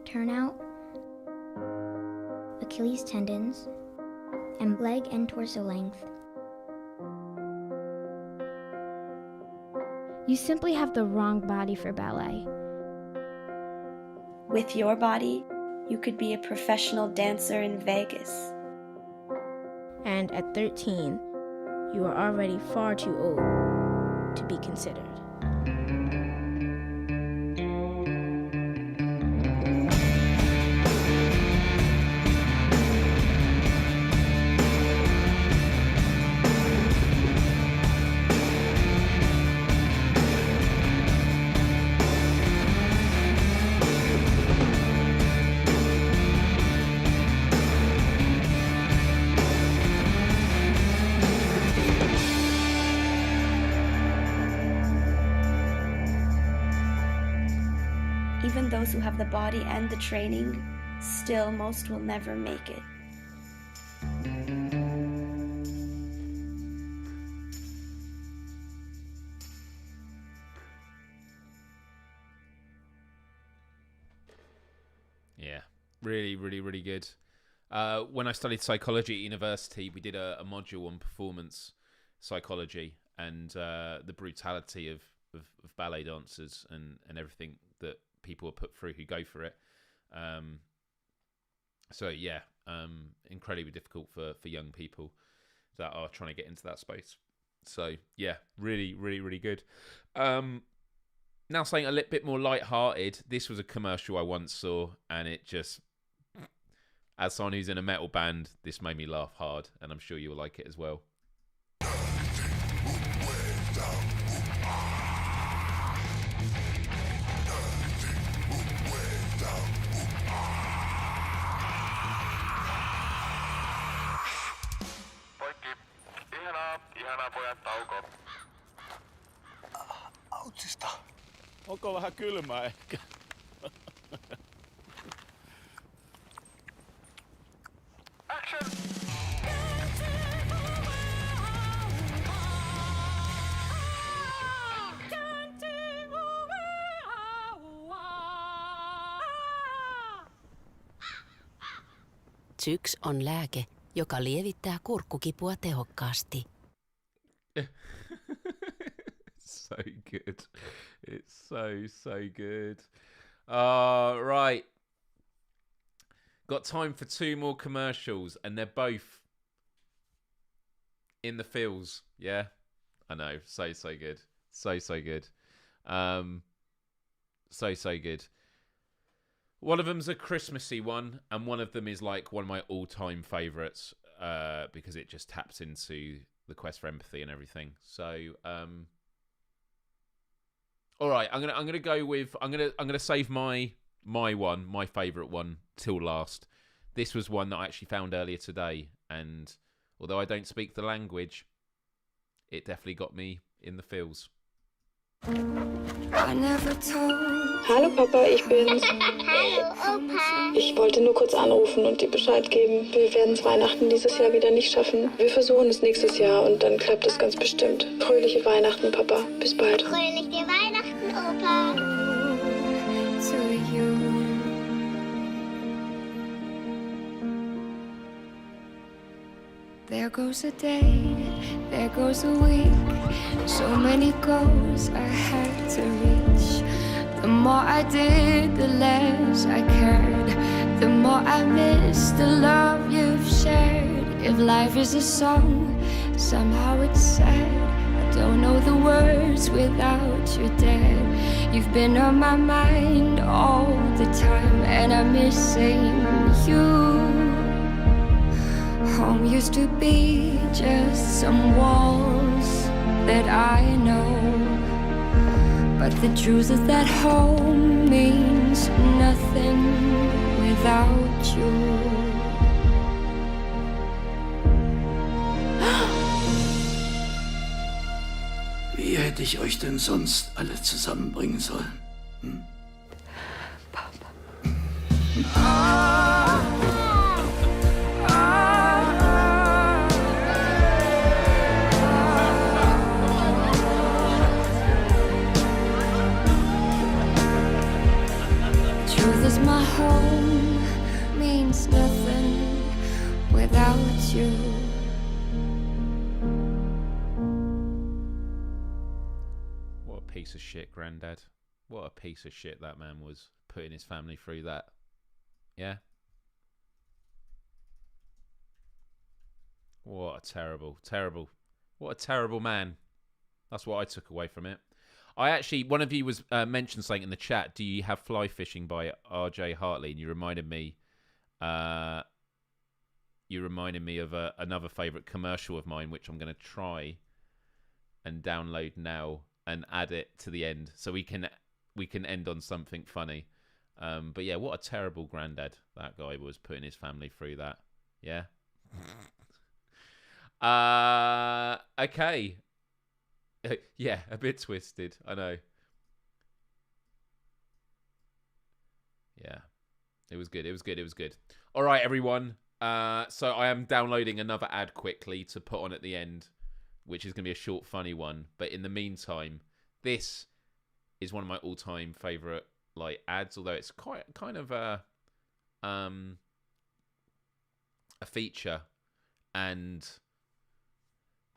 turnout, Achilles tendons, and leg and torso length. You simply have the wrong body for ballet. With your body, you could be a professional dancer in Vegas. And at 13, you are already far too old to be considered. Even those who have the body and the training, still most will never make it. Yeah, really, really, really good. When I studied psychology at university, we did a module on performance psychology and the brutality of ballet dancers and everything that people are put through who go for it. So yeah, incredibly difficult for young people that are trying to get into that space. So yeah, really, really, really good. Now something a little bit more light-hearted. This was a commercial I once saw, and it just as someone who's in a metal band, this made me laugh hard, and I'm sure you'll like it as well. Autsista. Onko vähän kylmää ehkä? Zyks on lääke, joka lievittää kurkkukipua tehokkaasti. So good. It's so good. Right. Got time for 2 more commercials, and they're both in the feels. Yeah, I know. So good. So good. So good. One of them's a Christmassy one, and one of them is like one of my all-time favourites because it just taps into the quest for empathy and everything. So, all right, I'm gonna go with I'm gonna save my favourite one till last. This was one that I actually found earlier today, and although I don't speak the language, it definitely got me in the feels. Hallo Papa, ich bin's. Hallo Opa. Ich wollte nur kurz anrufen und dir Bescheid geben. Wir werden es Weihnachten dieses Jahr wieder nicht schaffen. Wir versuchen es nächstes Jahr und dann klappt es ganz bestimmt. Fröhliche Weihnachten, Papa. Bis bald. Fröhliche Weihnachten, Opa. To you. There goes a day, there goes a week. So many goals I had to reach. The more I did, the less I cared. The more I missed the love you've shared. If life is a song, somehow it's sad. I don't know the words without you, Dad. You've been on my mind all the time, and I'm missing you. Home used to be just some walls that I know, but the truth is that home means nothing without you. Wie hätte ich euch denn sonst alle zusammenbringen sollen? Papa. Truth is my home means nothing without you. What a piece of shit, Grandad. What a piece of shit that man was, putting his family through that. Yeah? What a terrible what a terrible man. That's what I took away from it. I actually, one of you was mentioned something in the chat. Do you have Fly Fishing by R.J. Hartley? And you reminded me of another favourite commercial of mine, which I'm going to try and download now and add it to the end, so we can end on something funny. But yeah, what a terrible granddad that guy was, putting his family through that. Yeah. Okay. Yeah, a bit twisted, I know. Yeah, it was good. All right, everyone. So I am downloading another ad quickly to put on at the end, which is going to be a short, funny one. But in the meantime, this is one of my all-time favorite ads, although it's quite kind of a feature. And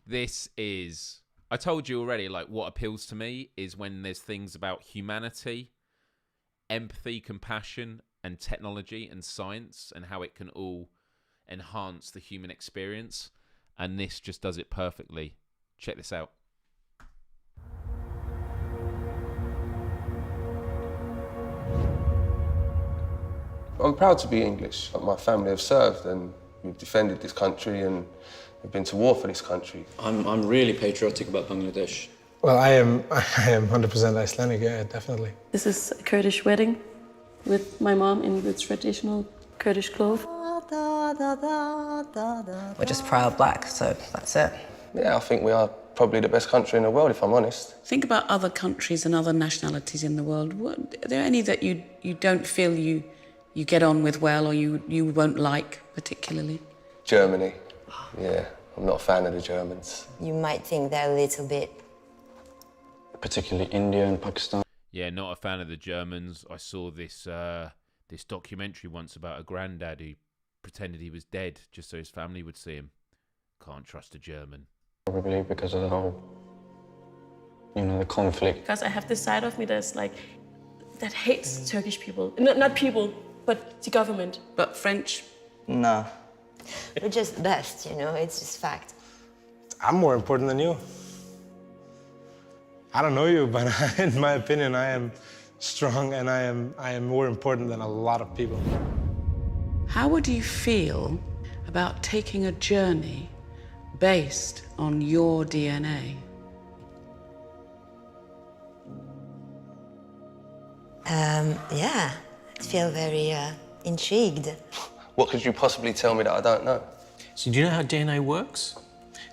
this is, I told you already, what appeals to me is when there's things about humanity, empathy, compassion, and technology and science, and how it can all enhance the human experience. And this just does it perfectly. Check this out. I'm proud to be English. My family have served and we've defended this country and we've been to war for this country. I'm really patriotic about Bangladesh. Well, I am 100% Icelandic, yeah, definitely. This is a Kurdish wedding with my mom in the traditional Kurdish clothes. We're just proud black, so that's it. Yeah, I think we are probably the best country in the world, if I'm honest. Think about other countries and other nationalities in the world. Are there any that you don't feel you get on with well or you won't like particularly? Germany. Yeah, I'm not a fan of the Germans. You might think they're a little bit... Particularly India and Pakistan. Yeah, not a fan of the Germans. I saw this this documentary once about a granddad who pretended he was dead just so his family would see him. Can't trust a German. Probably because of the whole, the conflict. Because I have this side of me that's like, that hates Turkish people. Not people, but the government. But French? No. We're just the best, it's just fact. I'm more important than you. I don't know you, but in my opinion, I am strong and I am more important than a lot of people. How would you feel about taking a journey based on your DNA? Yeah, I feel very intrigued. What could you possibly tell me that I don't know? So do you know how DNA works?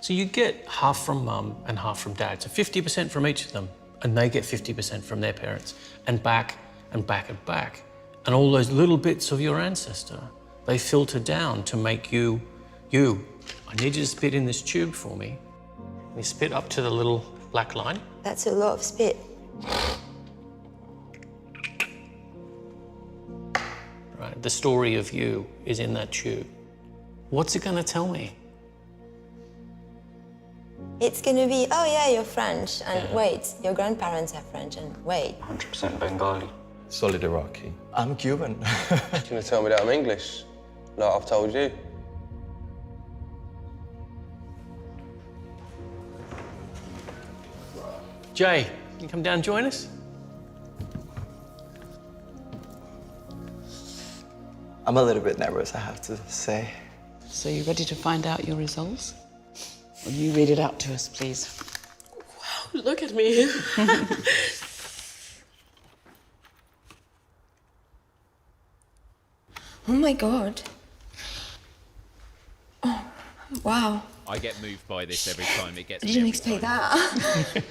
So you get half from mum and half from dad, so 50% from each of them, and they get 50% from their parents, and back and back and back. And all those little bits of your ancestor, they filter down to make you, you. I need you to spit in this tube for me. You spit up to the little black line. That's a lot of spit. Right, the story of you is in that tube. What's it gonna tell me? It's gonna be, oh yeah, you're French, and wait, your grandparents are French, and wait. 100% Bengali. Solid Iraqi. I'm Cuban. You're gonna tell me that I'm English, like I've told you. Jay, you come down and join us? I'm a little bit nervous, I have to say. So you ready to find out your results? Will you read it out to us, please? Wow, look at me. Oh my God. Oh, wow. I get moved by this every time. It gets I me didn't every expect time. that.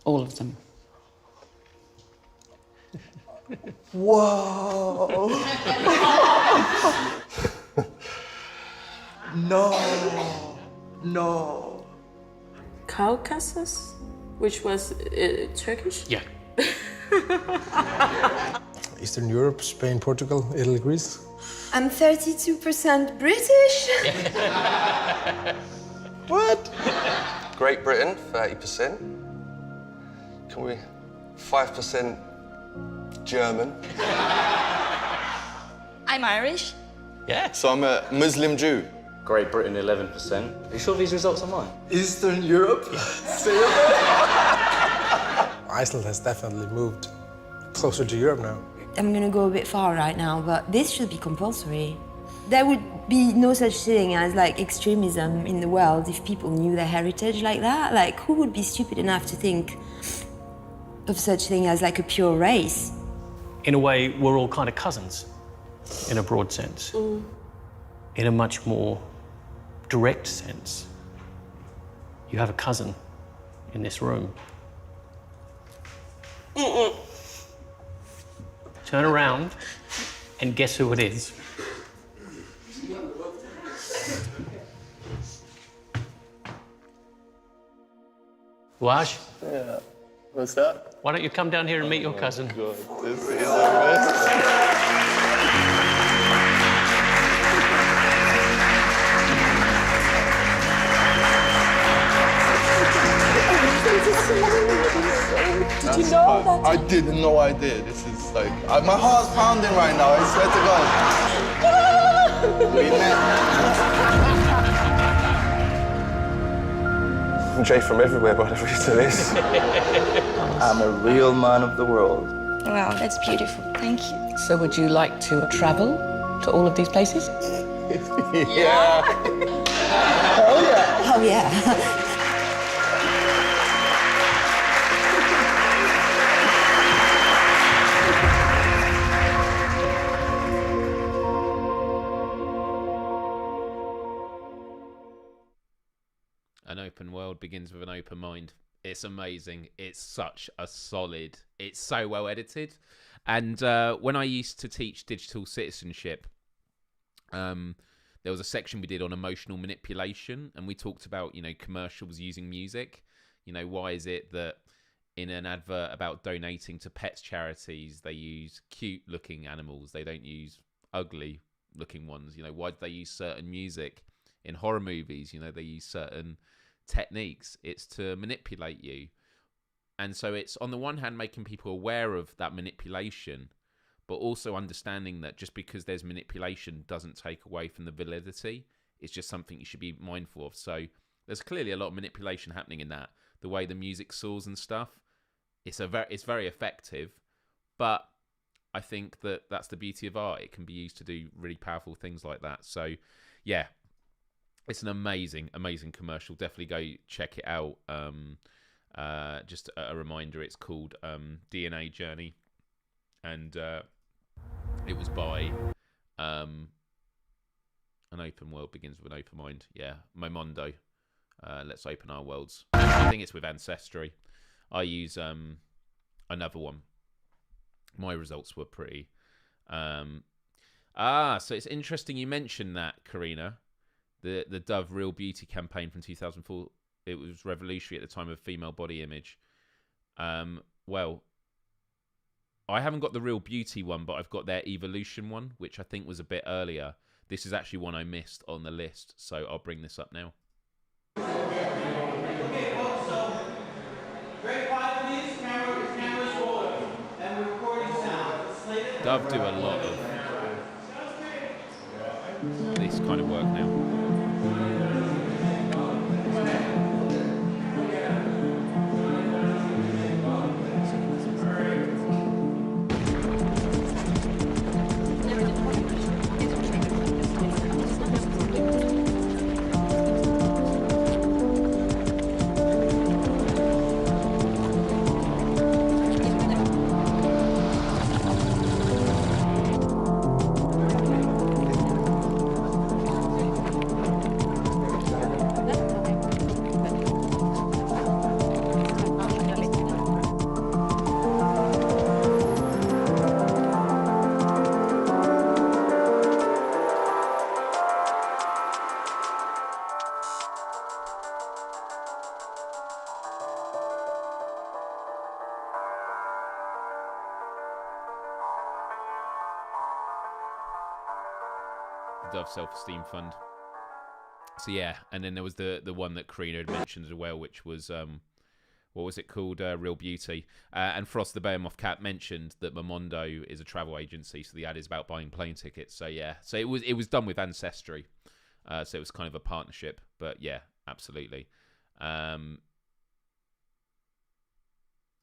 All of them. Whoa! No. Caucasus, which was Turkish? Yeah. Eastern Europe, Spain, Portugal, Italy, Greece. I'm 32% British. What? Great Britain, 30%. Can we 5% German? I'm Irish. Yeah. So I'm a Muslim Jew. Great Britain, 11%. Are you sure these results are mine? Eastern Europe? Iceland has definitely moved closer to Europe now. I'm gonna go a bit far right now, but this should be compulsory. There would be no such thing as like extremism in the world if people knew their heritage like that. Like, who would be stupid enough to think of such thing as like a pure race? In a way, we're all kind of cousins, in a broad sense. In a much more direct sense, you have a cousin in this room. Turn around and guess who it is. Wash? Yeah. What's that? Why don't you come down here and meet your cousin? God, this is the best. Did you know that? I didn't know I did. This is like, my heart's pounding right now, I swear to God. We met. I'm Jay from everywhere by the reason of this. I'm a real man of the world. Wow, that's beautiful. Thank you. So would you like to travel to all of these places? Yeah. Oh yeah. An open world begins with an open mind. It's amazing. It's such a solid. It's so well edited. And when I used to teach digital citizenship, there was a section we did on emotional manipulation, and we talked about, commercials using music. Why is it that in an advert about donating to pets charities, they use cute-looking animals? They don't use ugly-looking ones. Why do they use certain music? In horror movies, they use certain techniques. It's to manipulate you. And so it's, on the one hand, making people aware of that manipulation, but also understanding that just because there's manipulation doesn't take away from the validity. It's just something you should be mindful of. So there's clearly a lot of manipulation happening in that. The way the music soars and stuff, it's very effective. But I think that that's the beauty of art. It can be used to do really powerful things like that. So, yeah, it's an amazing, amazing commercial. Definitely go check it out. Just a reminder, it's called DNA Journey. And it was by An Open World Begins with an Open Mind. Yeah, Momondo. Let's Open Our Worlds. I think it's with Ancestry. I use another one. My results were pretty... so it's interesting you mentioned that, Karina. The Dove Real Beauty campaign from 2004. It was revolutionary at the time of female body image. Well, I haven't got the Real Beauty one, but I've got their Evolution one, which I think was a bit earlier. This is actually one I missed on the list, so I'll bring this up now. Dove do a lot of this kind of work now. Dove Self-Esteem Fund. So yeah, and then there was the one that Karina had mentioned as well, which was what was it called? Real Beauty. And Frost the Behemoth Cat mentioned that Momondo is a travel agency, so the ad is about buying plane tickets. So yeah, so it was done with Ancestry, so it was kind of a partnership. But yeah, absolutely.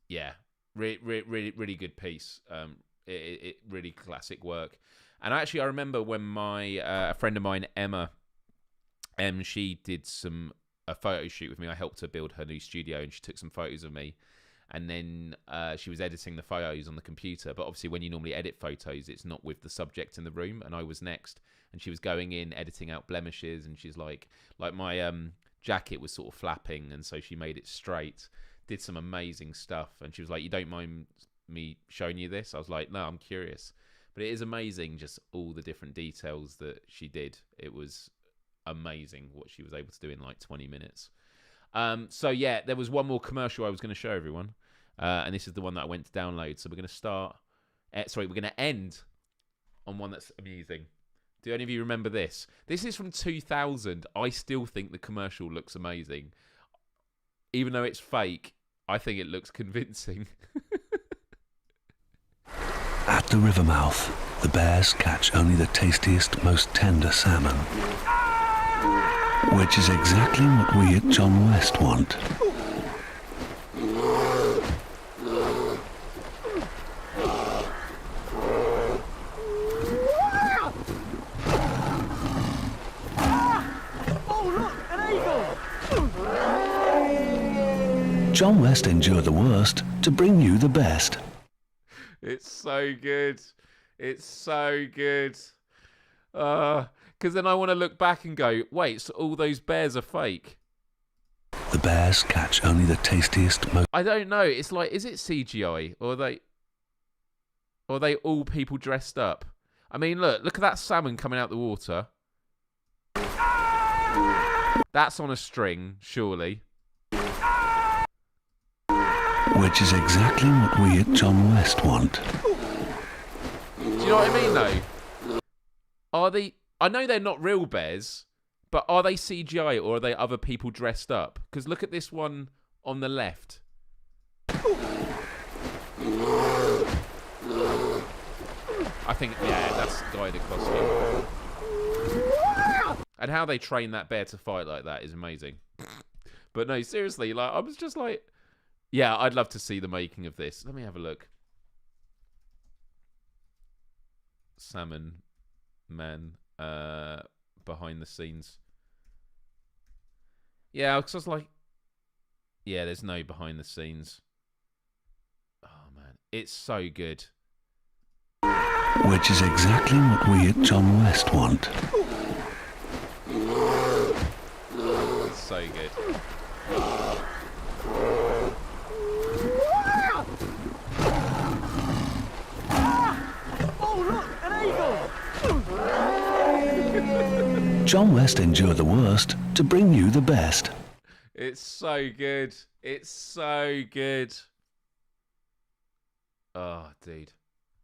Yeah, really good piece. It really classic work. And actually, I remember when my a friend of mine, Emma, she did a photo shoot with me. I helped her build her new studio, and she took some photos of me. And then she was editing the photos on the computer. But obviously, when you normally edit photos, it's not with the subject in the room. And I was next, and she was going in, editing out blemishes. And she's like my jacket was sort of flapping, and so she made it straight. Did some amazing stuff. And she was like, "You don't mind me showing you this?" I was like, "No, I'm curious." But it is amazing, just all the different details that she did. It was amazing what she was able to do in like 20 minutes. So yeah, there was one more commercial I was going to show everyone. And this is the one that I went to download. So we're going to start... we're going to end on one that's amusing. Do any of you remember this? This is from 2000. I still think the commercial looks amazing. Even though it's fake, I think it looks convincing. At the river mouth, the bears catch only the tastiest, most tender salmon. Which is exactly what we at John West want. John West endured the worst to bring you the best. It's so good. It's so good. Because then I want to look back and go, wait, so all those bears are fake? The bears catch only the tastiest, most... I don't know. It's like, is it CGI? Or are they all people dressed up? I mean, look at that salmon coming out the water. That's on a string, surely. Which is exactly what we at John West want. Do you know what I mean, though? Are they... I know they're not real bears, but are they CGI or are they other people dressed up? Because look at this one on the left. I think, yeah, that's the guy in the costume. And how they train that bear to fight like that is amazing. But no, seriously, like I was just like, yeah, I'd love to see the making of this. Let me have a look. Salmon Man behind the scenes. Yeah, because I was like, yeah, there's no behind the scenes. Oh man, it's so good. Which is exactly what we at John West want. It's so good. Oh, look, an eagle! John West endured the worst to bring you the best. It's so good. It's so good. Oh, dude.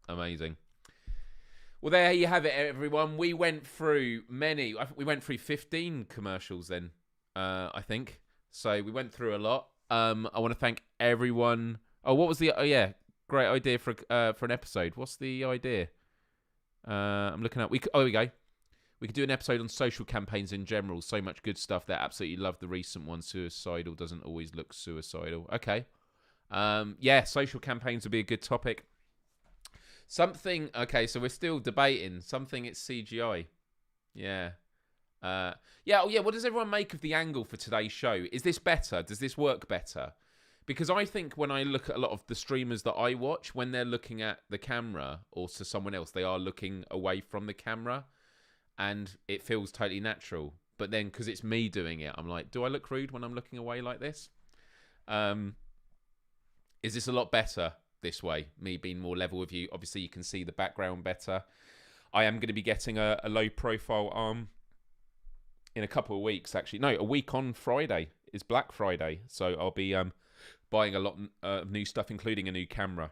Amazing. Well, there you have it, everyone. We went through 15 commercials then, I think. So we went through a lot. I want to thank everyone. Oh, what was the... Oh, yeah. Great idea for an episode. What's the idea? I'm looking at... Here we go. We could do an episode on social campaigns in general. So much good stuff there. Absolutely love the recent one. Suicidal doesn't always look suicidal. Okay. Yeah, social campaigns would be a good topic. Something... Okay, so we're still debating. Something it's CGI. Yeah. Yeah, oh yeah, what does everyone make of the angle for today's show? Is this better? Does this work better? Because I think when I look at a lot of the streamers that I watch, when they're looking at the camera or to someone else, they are looking away from the camera and it feels totally natural. But then because it's me doing it, I'm like, do I look rude when I'm looking away like this? Is this a lot better this way? Me being more level with you. Obviously, you can see the background better. I am going to be getting a low profile arm in a couple of weeks, actually. No, a week on Friday is Black Friday. So I'll be buying a lot of new stuff, including a new camera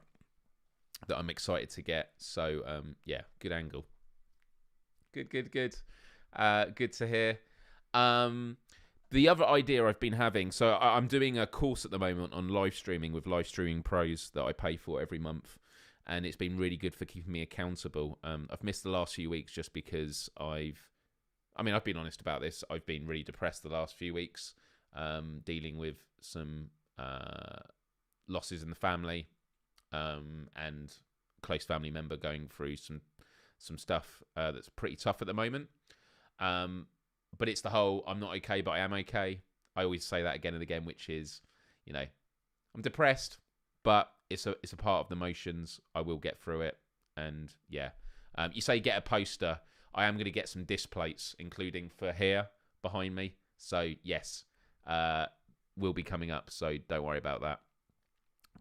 that I'm excited to get. So, yeah, good angle. Good. Good to hear. The other idea I've been having, so I'm doing a course at the moment on live streaming with Live Streaming Pros that I pay for every month. And it's been really good for keeping me accountable. I've missed the last few weeks just because I've been honest about this. I've been really depressed the last few weeks, dealing with some losses in the family, and a close family member going through some stuff that's pretty tough at the moment. But it's the whole, I'm not okay, but I am okay. I always say that again and again, which is, you know, I'm depressed, but it's a part of the motions. I will get through it. And yeah, you say get a poster. I am going to get some disc plates, including for here behind me. So yes, will be coming up. So don't worry about that.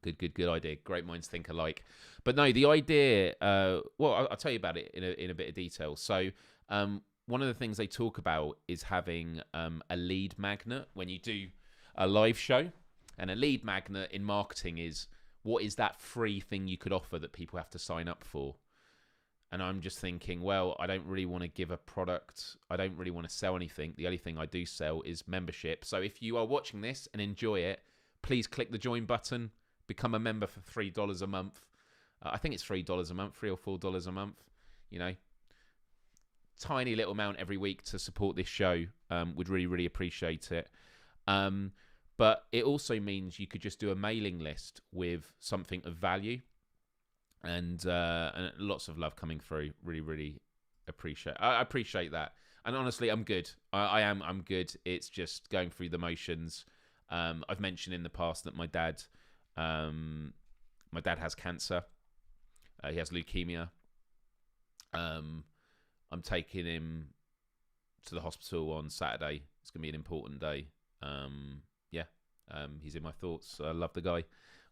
Good idea. Great minds think alike. But no, the idea. Well, I'll tell you about it in a bit of detail. So one of the things they talk about is having a lead magnet when you do a live show. And a lead magnet in marketing is, what is that free thing you could offer that people have to sign up for? And I'm just thinking, well, I don't really want to give a product. I don't really want to sell anything. The only thing I do sell is membership. So if you are watching this and enjoy it, please click the join button. Become a member for $3 a month. I think it's $3 a month, $3 or $4 a month. You know, tiny little amount every week to support this show. Would really appreciate it. But it also means you could just do a mailing list with something of value. And lots of love coming through. Really appreciate. I appreciate that. And honestly, I'm good. I'm good. It's just going through the motions. I've mentioned in the past that my dad has cancer. He has leukemia. I'm taking him to the hospital on Saturday. It's going to be an important day. He's in my thoughts. I love the guy,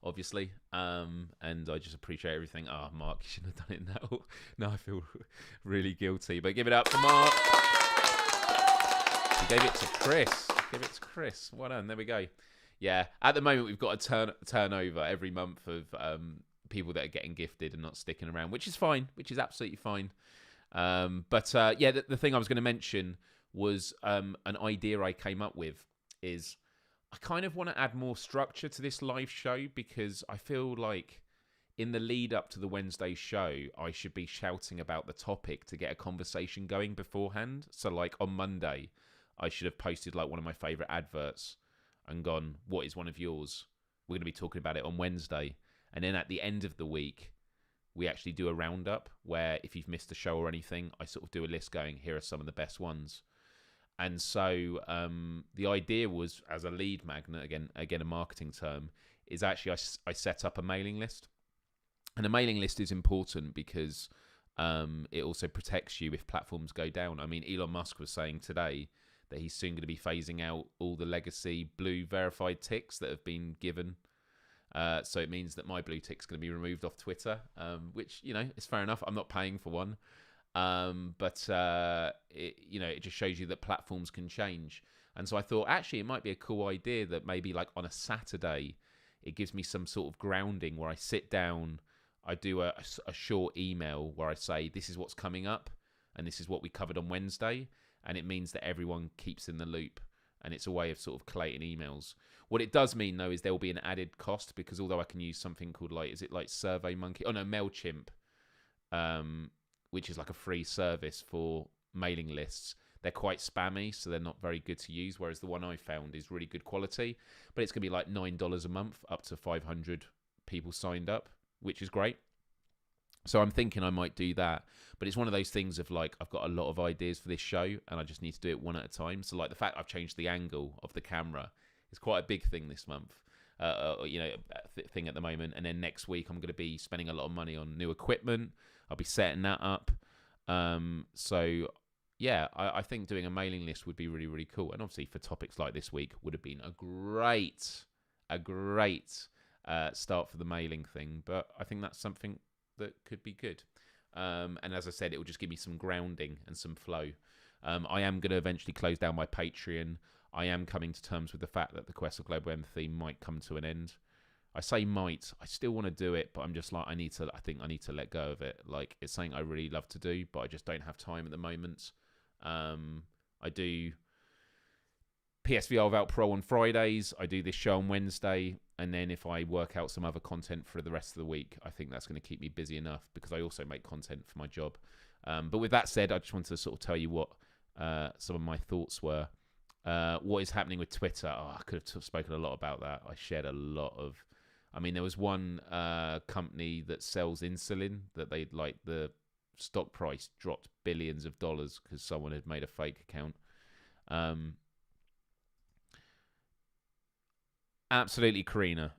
obviously. And I just appreciate everything. Oh, Mark, you shouldn't have done it now. Now I feel really guilty. But give it up for Mark. He gave it to Chris. Well done. There we go. Yeah. At the moment, we've got a turnover every month of people that are getting gifted and not sticking around, which is fine, which is absolutely fine. The thing I was going to mention was an idea I came up with is I kind of want to add more structure to this live show, because I feel like in the lead up to the Wednesday show, I should be shouting about the topic to get a conversation going beforehand. So like on Monday, I should have posted like one of my favourite adverts and gone, what is one of yours? We're going to be talking about it on Wednesday. And then at the end of the week, we actually do a roundup where if you've missed a show or anything, I sort of do a list going, here are some of the best ones. And so the idea was, as a lead magnet, again a marketing term, is actually I set up a mailing list. And a mailing list is important because it also protects you if platforms go down. I mean, Elon Musk was saying today that he's soon going to be phasing out all the legacy blue verified ticks that have been given. So it means that my blue tick's going to be removed off Twitter, which, is fair enough. I'm not paying for one. It just shows you that platforms can change. And so I thought, actually, it might be a cool idea that maybe like on a Saturday, it gives me some sort of grounding where I sit down, I do a short email where I say, this is what's coming up, and this is what we covered on Wednesday. And it means that everyone keeps in the loop. And it's a way of sort of collating emails. What it does mean, though, is there will be an added cost, because although I can use something called SurveyMonkey? Oh, no, MailChimp, which is like a free service for mailing lists. They're quite spammy, so they're not very good to use, whereas the one I found is really good quality. But it's going to be like $9 a month, up to 500 people signed up, which is great. So I'm thinking I might do that. But it's one of those things of like, I've got a lot of ideas for this show and I just need to do it one at a time. So like the fact I've changed the angle of the camera is quite a big thing this month, thing at the moment. And then next week I'm going to be spending a lot of money on new equipment. I'll be setting that up. I think doing a mailing list would be really, really cool. And obviously for topics like this week would have been a great start for the mailing thing. But I think that's something that could be good. And as I said, it will just give me some grounding and some flow. I am going to eventually close down my Patreon. I am coming to terms with the fact that the Quest of Global Empathy might come to an end. I say might. I still want to do it, but I'm just like, I think I need to let go of it. Like, it's something I really love to do, but I just don't have time at the moment. I do PSVR without Pro on Fridays. I do this show on Wednesday. And then if I work out some other content for the rest of the week, I think that's going to keep me busy enough, because I also make content for my job. But with that said, I just wanted to sort of tell you what some of my thoughts were. What is happening with Twitter? I could have spoken a lot about that. I shared a lot of... I mean, there was one company that sells insulin that the stock price dropped billions of dollars because someone had made a fake account. Absolutely, Karina.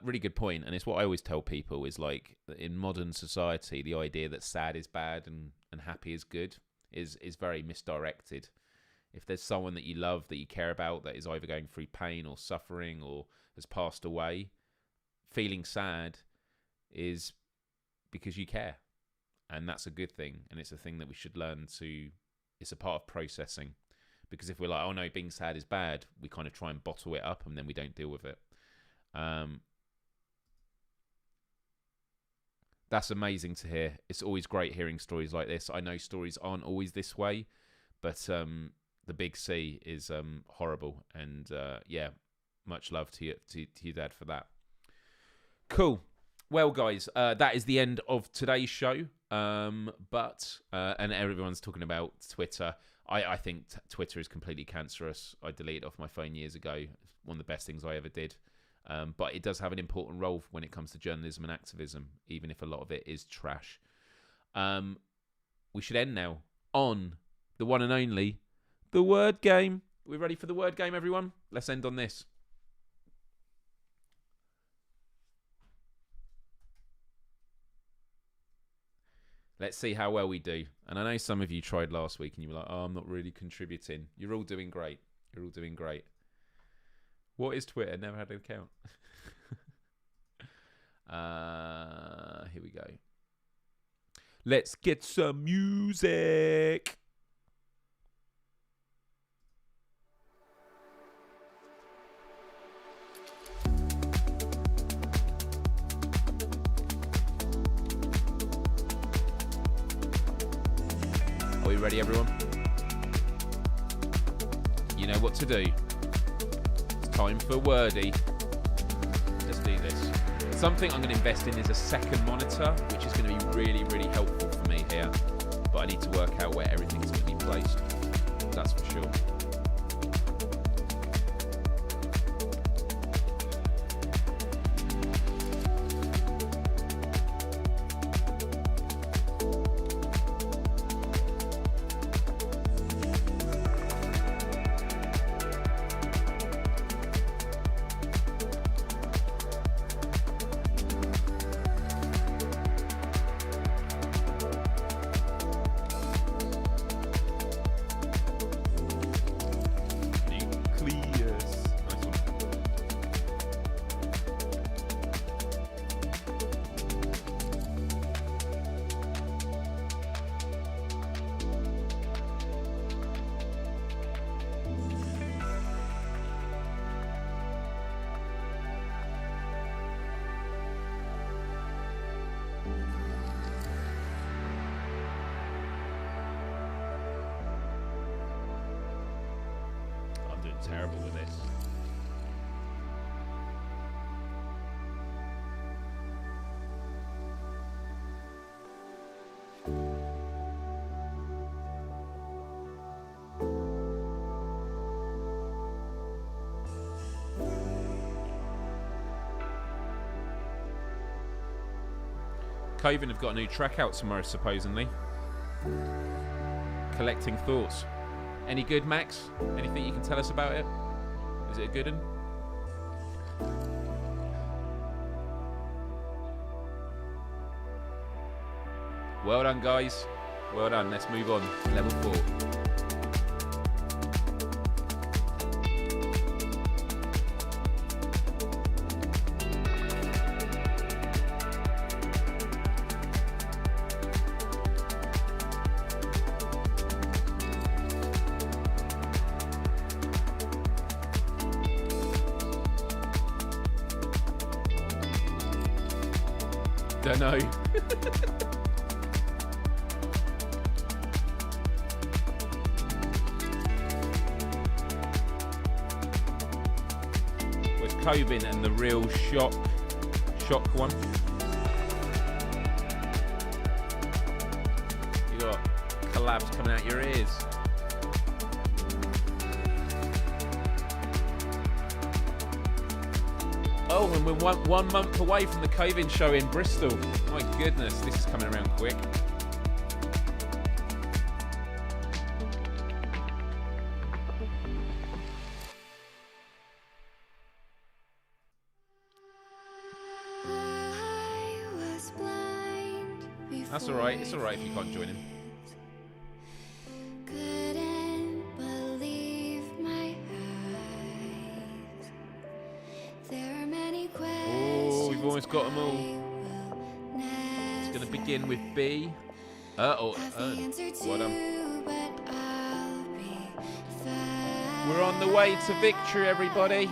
Really good point. And it's what I always tell people is like, in modern society, the idea that sad is bad and happy is good is very misdirected. If there's someone that you love, that you care about, that is either going through pain or suffering or has passed away, feeling sad is because you care. And that's a good thing. And it's a thing that we should learn to... It's a part of processing. Because if we're like, oh no, being sad is bad, we kind of try and bottle it up and then we don't deal with it. That's amazing to hear. It's always great hearing stories like this. I know stories aren't always this way, but the big C is horrible. And much love to your dad for that. Cool. Well, guys, that is the end of today's show. And everyone's talking about Twitter. I think Twitter is completely cancerous. I deleted it off my phone years ago. It's one of the best things I ever did. But it does have an important role when it comes to journalism and activism, even if a lot of it is trash. We should end now on the one and only, the word game. We ready for the word game, everyone? Let's end on this. Let's see how well we do. And I know some of you tried last week and you were like, oh, I'm not really contributing. You're all doing great. You're all doing great. What is Twitter? Never had an account. Here we go. Let's get some music. Are we ready, everyone? You know what to do. It's time for Wordy. Let's do this. Something I'm going to invest in is a second monitor, which is going to be really, really helpful for me here. But I need to work out where everything's going to be placed. That's for sure. Terrible with this. Coven have got a new track out tomorrow, supposedly. Collecting Thoughts. Any good, Max? Anything you can tell us about it? Is it a good one? Well done, guys. Well done. Let's move on. Level 4. Don't know. With Coben and the real shock one. You got collabs coming out your ears. Oh, and we're one month away from the Coven show in Bristol. My goodness, this is coming around quick. That's alright, it's alright if you can't join him. Almost got them all. It's going to begin with B. Well done. We're on the way to victory, everybody.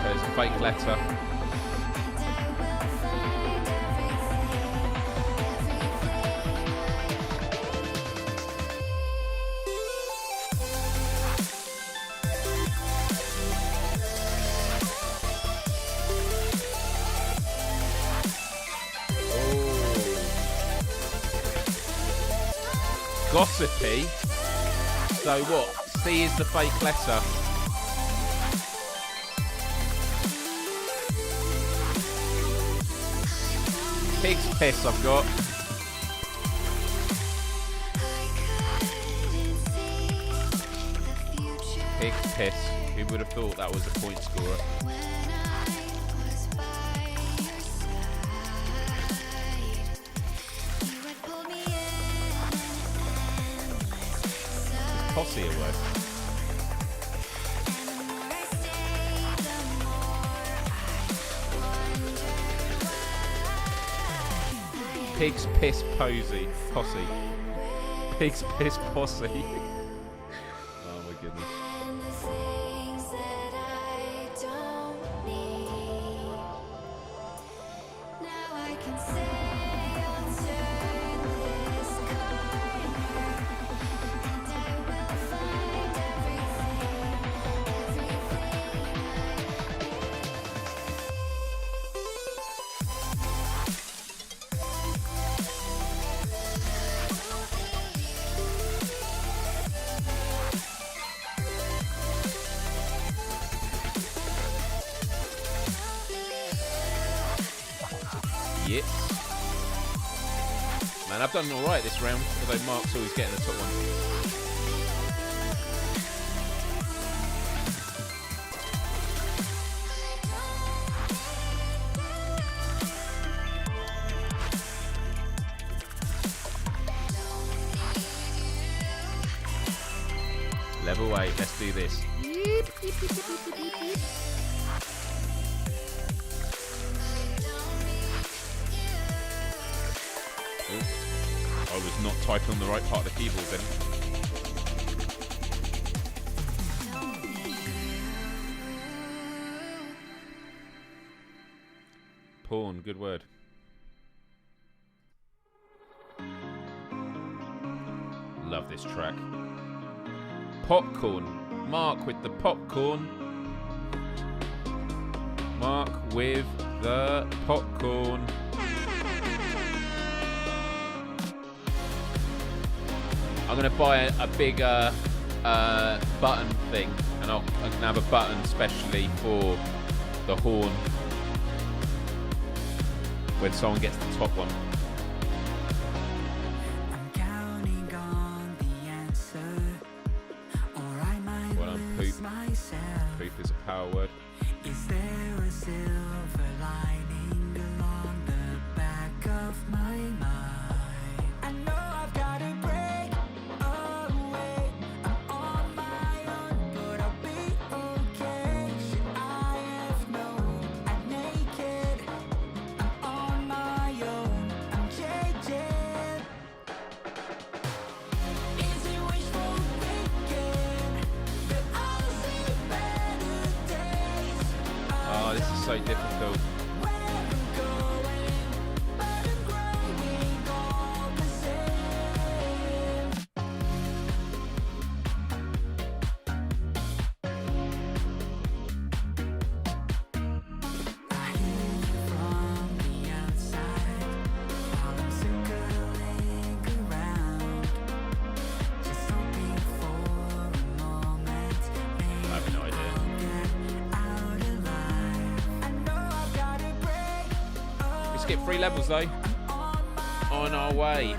There's a fake letter. Gossipy. So what? C is the fake letter. Pig's Piss I've got. Pig's Piss. Who would have thought that was a point scorer? Is posse a word? Pig's Piss Posy. Posse. Pig's Piss Posse. Oh my goodness. Yes. Man, I've done alright this round, although Mark's always getting the top one. Level 8, let's do this. I was not typing on the right part of the keyboard then. Porn, good word. Love this track. Popcorn. Mark with the popcorn. Mark with the popcorn. I'm going to buy a bigger button thing, and I can have a button specially for the horn when someone gets the top one. Well, poop. Poop is a power word. Is there a silver lining along the back of my mind? I know I've got a break away. I'm on my own, but I'll be okay. Should I have known I'm naked? I'm on my own. I'm jaded. Is it wishful thinking that I'll see better days? Oh, this is so difficult. Get 3 levels though. On our way.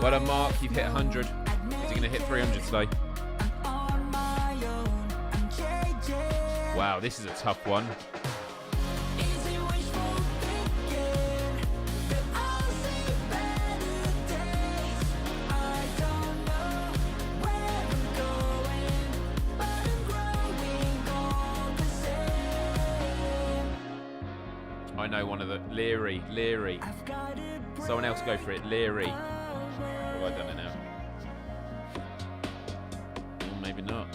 Well done, Mark. You've hit 100. Is he going to hit 300 today? Wow, this is a tough one. I know one of the Leary. Someone else go for it. Leary. Oh, I done it now. Or maybe not.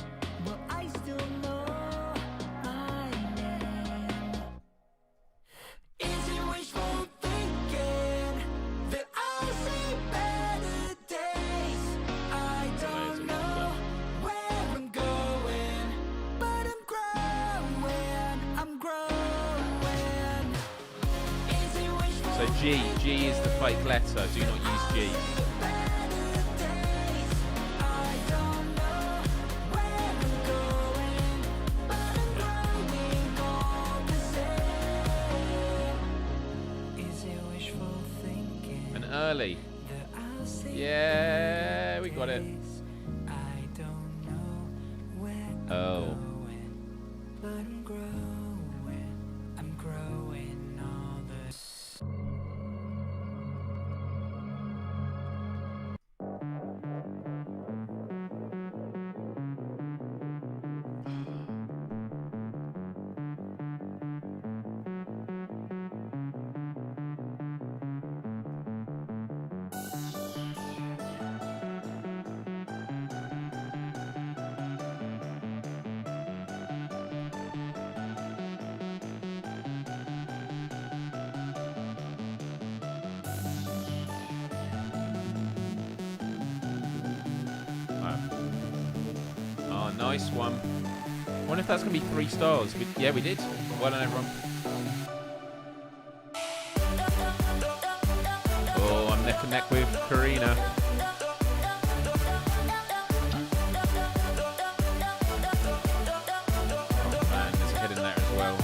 So G is the fake letter. Do not use G. And early. Yeah, we got it. Oh. Oh, nice one. I wonder if that's going to be 3 stars. Yeah, we did. Well done, everyone. Oh, I'm neck and neck with Karina. Oh, man, there's a head in there as well.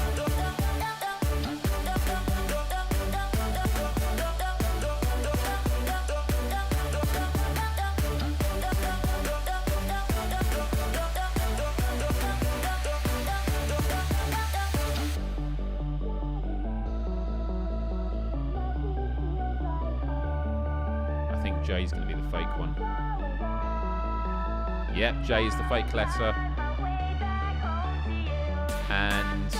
Jay's going to be the fake one. Yep, Jay is the fake letter. And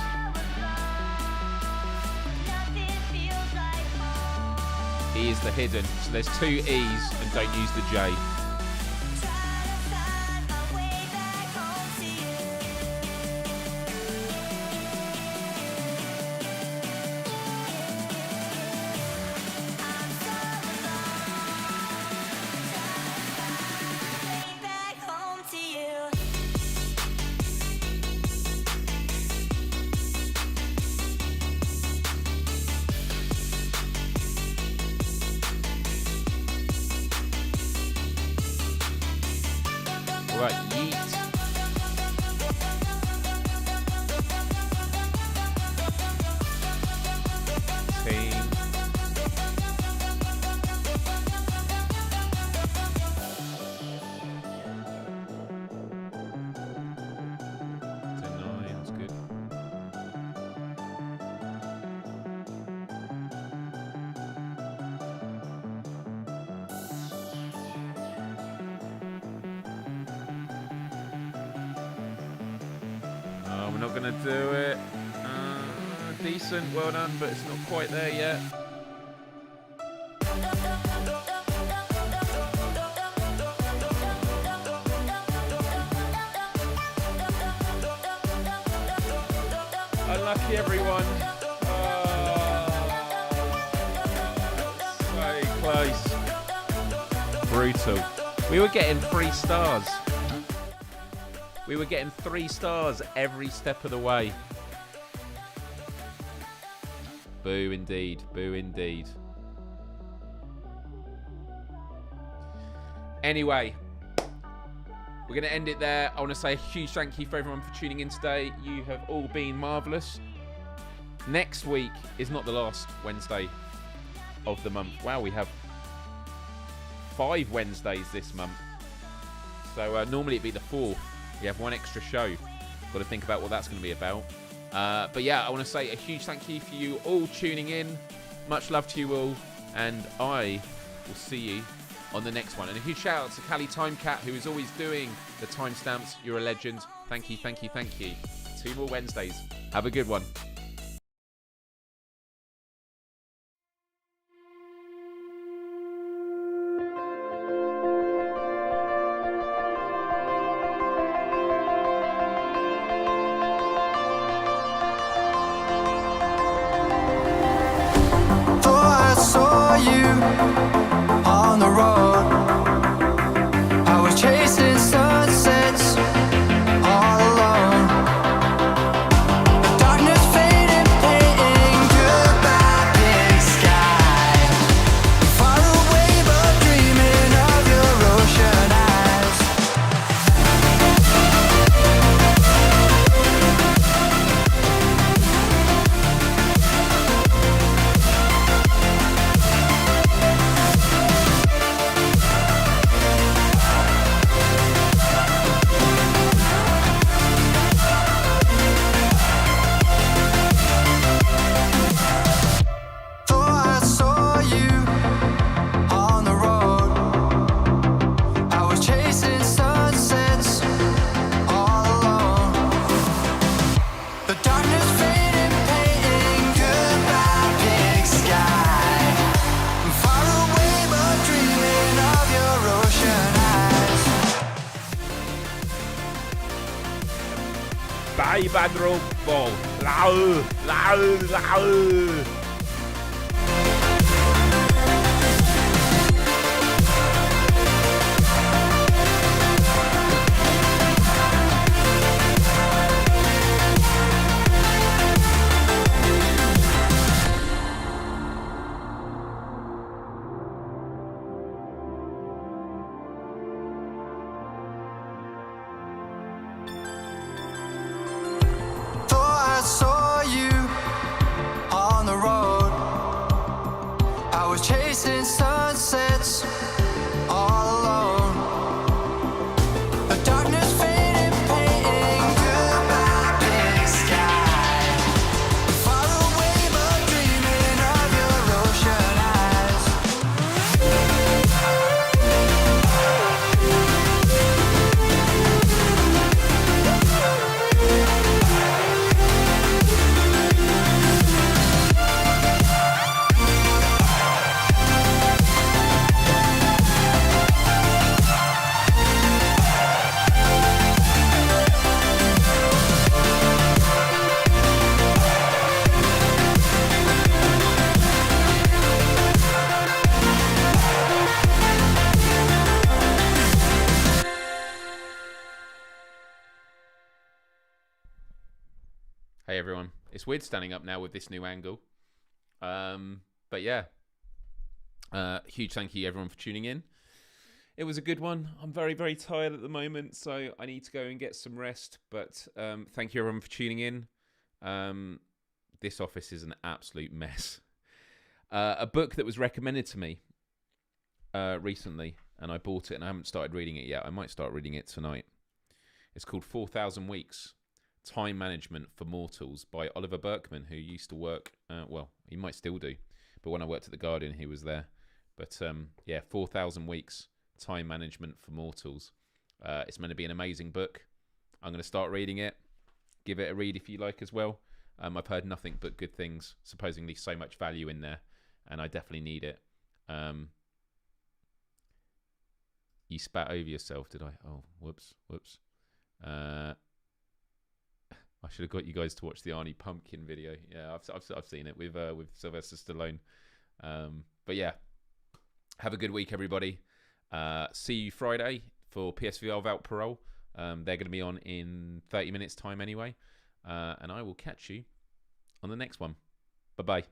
E is the hidden. So there's 2 E's and don't use the J. Right, yeet. Team. That's good. We're not going to do it. Decent, well done, but it's not quite there yet. Unlucky, everyone. So close. Brutal. We were getting 3 stars. We were getting 3 stars every step of the way. Boo indeed. Boo indeed. Anyway, we're going to end it there. I want to say a huge thank you for everyone for tuning in today. You have all been marvellous. Next week is not the last Wednesday of the month. Wow, we have 5 Wednesdays this month. So normally it'd be the 4th. We have 1 extra show. Got to think about what that's going to be about. But yeah, I want to say a huge thank you for you all tuning in. Much love to you all. And I will see you on the next one. And a huge shout out to Callie Timecat, who is always doing the timestamps. You're a legend. Thank you, thank you, thank you. 2 more Wednesdays. Have a good one. On the road, I was chasing sunsets all alone. The darkness faded. quadruple. Lau, lau, lau. Thought I saw you on the road. I was chasing sunsets all alone. The darkness faded, painting goodbye big sky. Far away but dreaming of your ocean eyes. Hey everyone, it's weird standing up now with this new angle, but yeah, huge thank you everyone for tuning in. It was a good one. I'm very, very tired at the moment, so I need to go and get some rest, but thank you everyone for tuning in. This office is an absolute mess. A book that was recommended to me recently, and I bought it and I haven't started reading it yet. I might start reading it tonight. It's called 4,000 Weeks, Time Management for Mortals by Oliver Burkeman, who used to work, well, he might still do, but when I worked at The Guardian, he was there. But yeah, 4,000 Weeks, Time Management for Mortals. It's meant to be an amazing book. I'm going to start reading it. Give it a read if you like as well. I've heard nothing but good things, supposedly so much value in there, and I definitely need it. You spat over yourself, did I? Oh, whoops. I should have got you guys to watch the Arnie Pumpkin video. Yeah, I've seen it with Sylvester Stallone. But yeah, have a good week, everybody. See you Friday for PSVR without parole. They're going to be on in 30 minutes time anyway. And I will catch you on the next one. Bye-bye.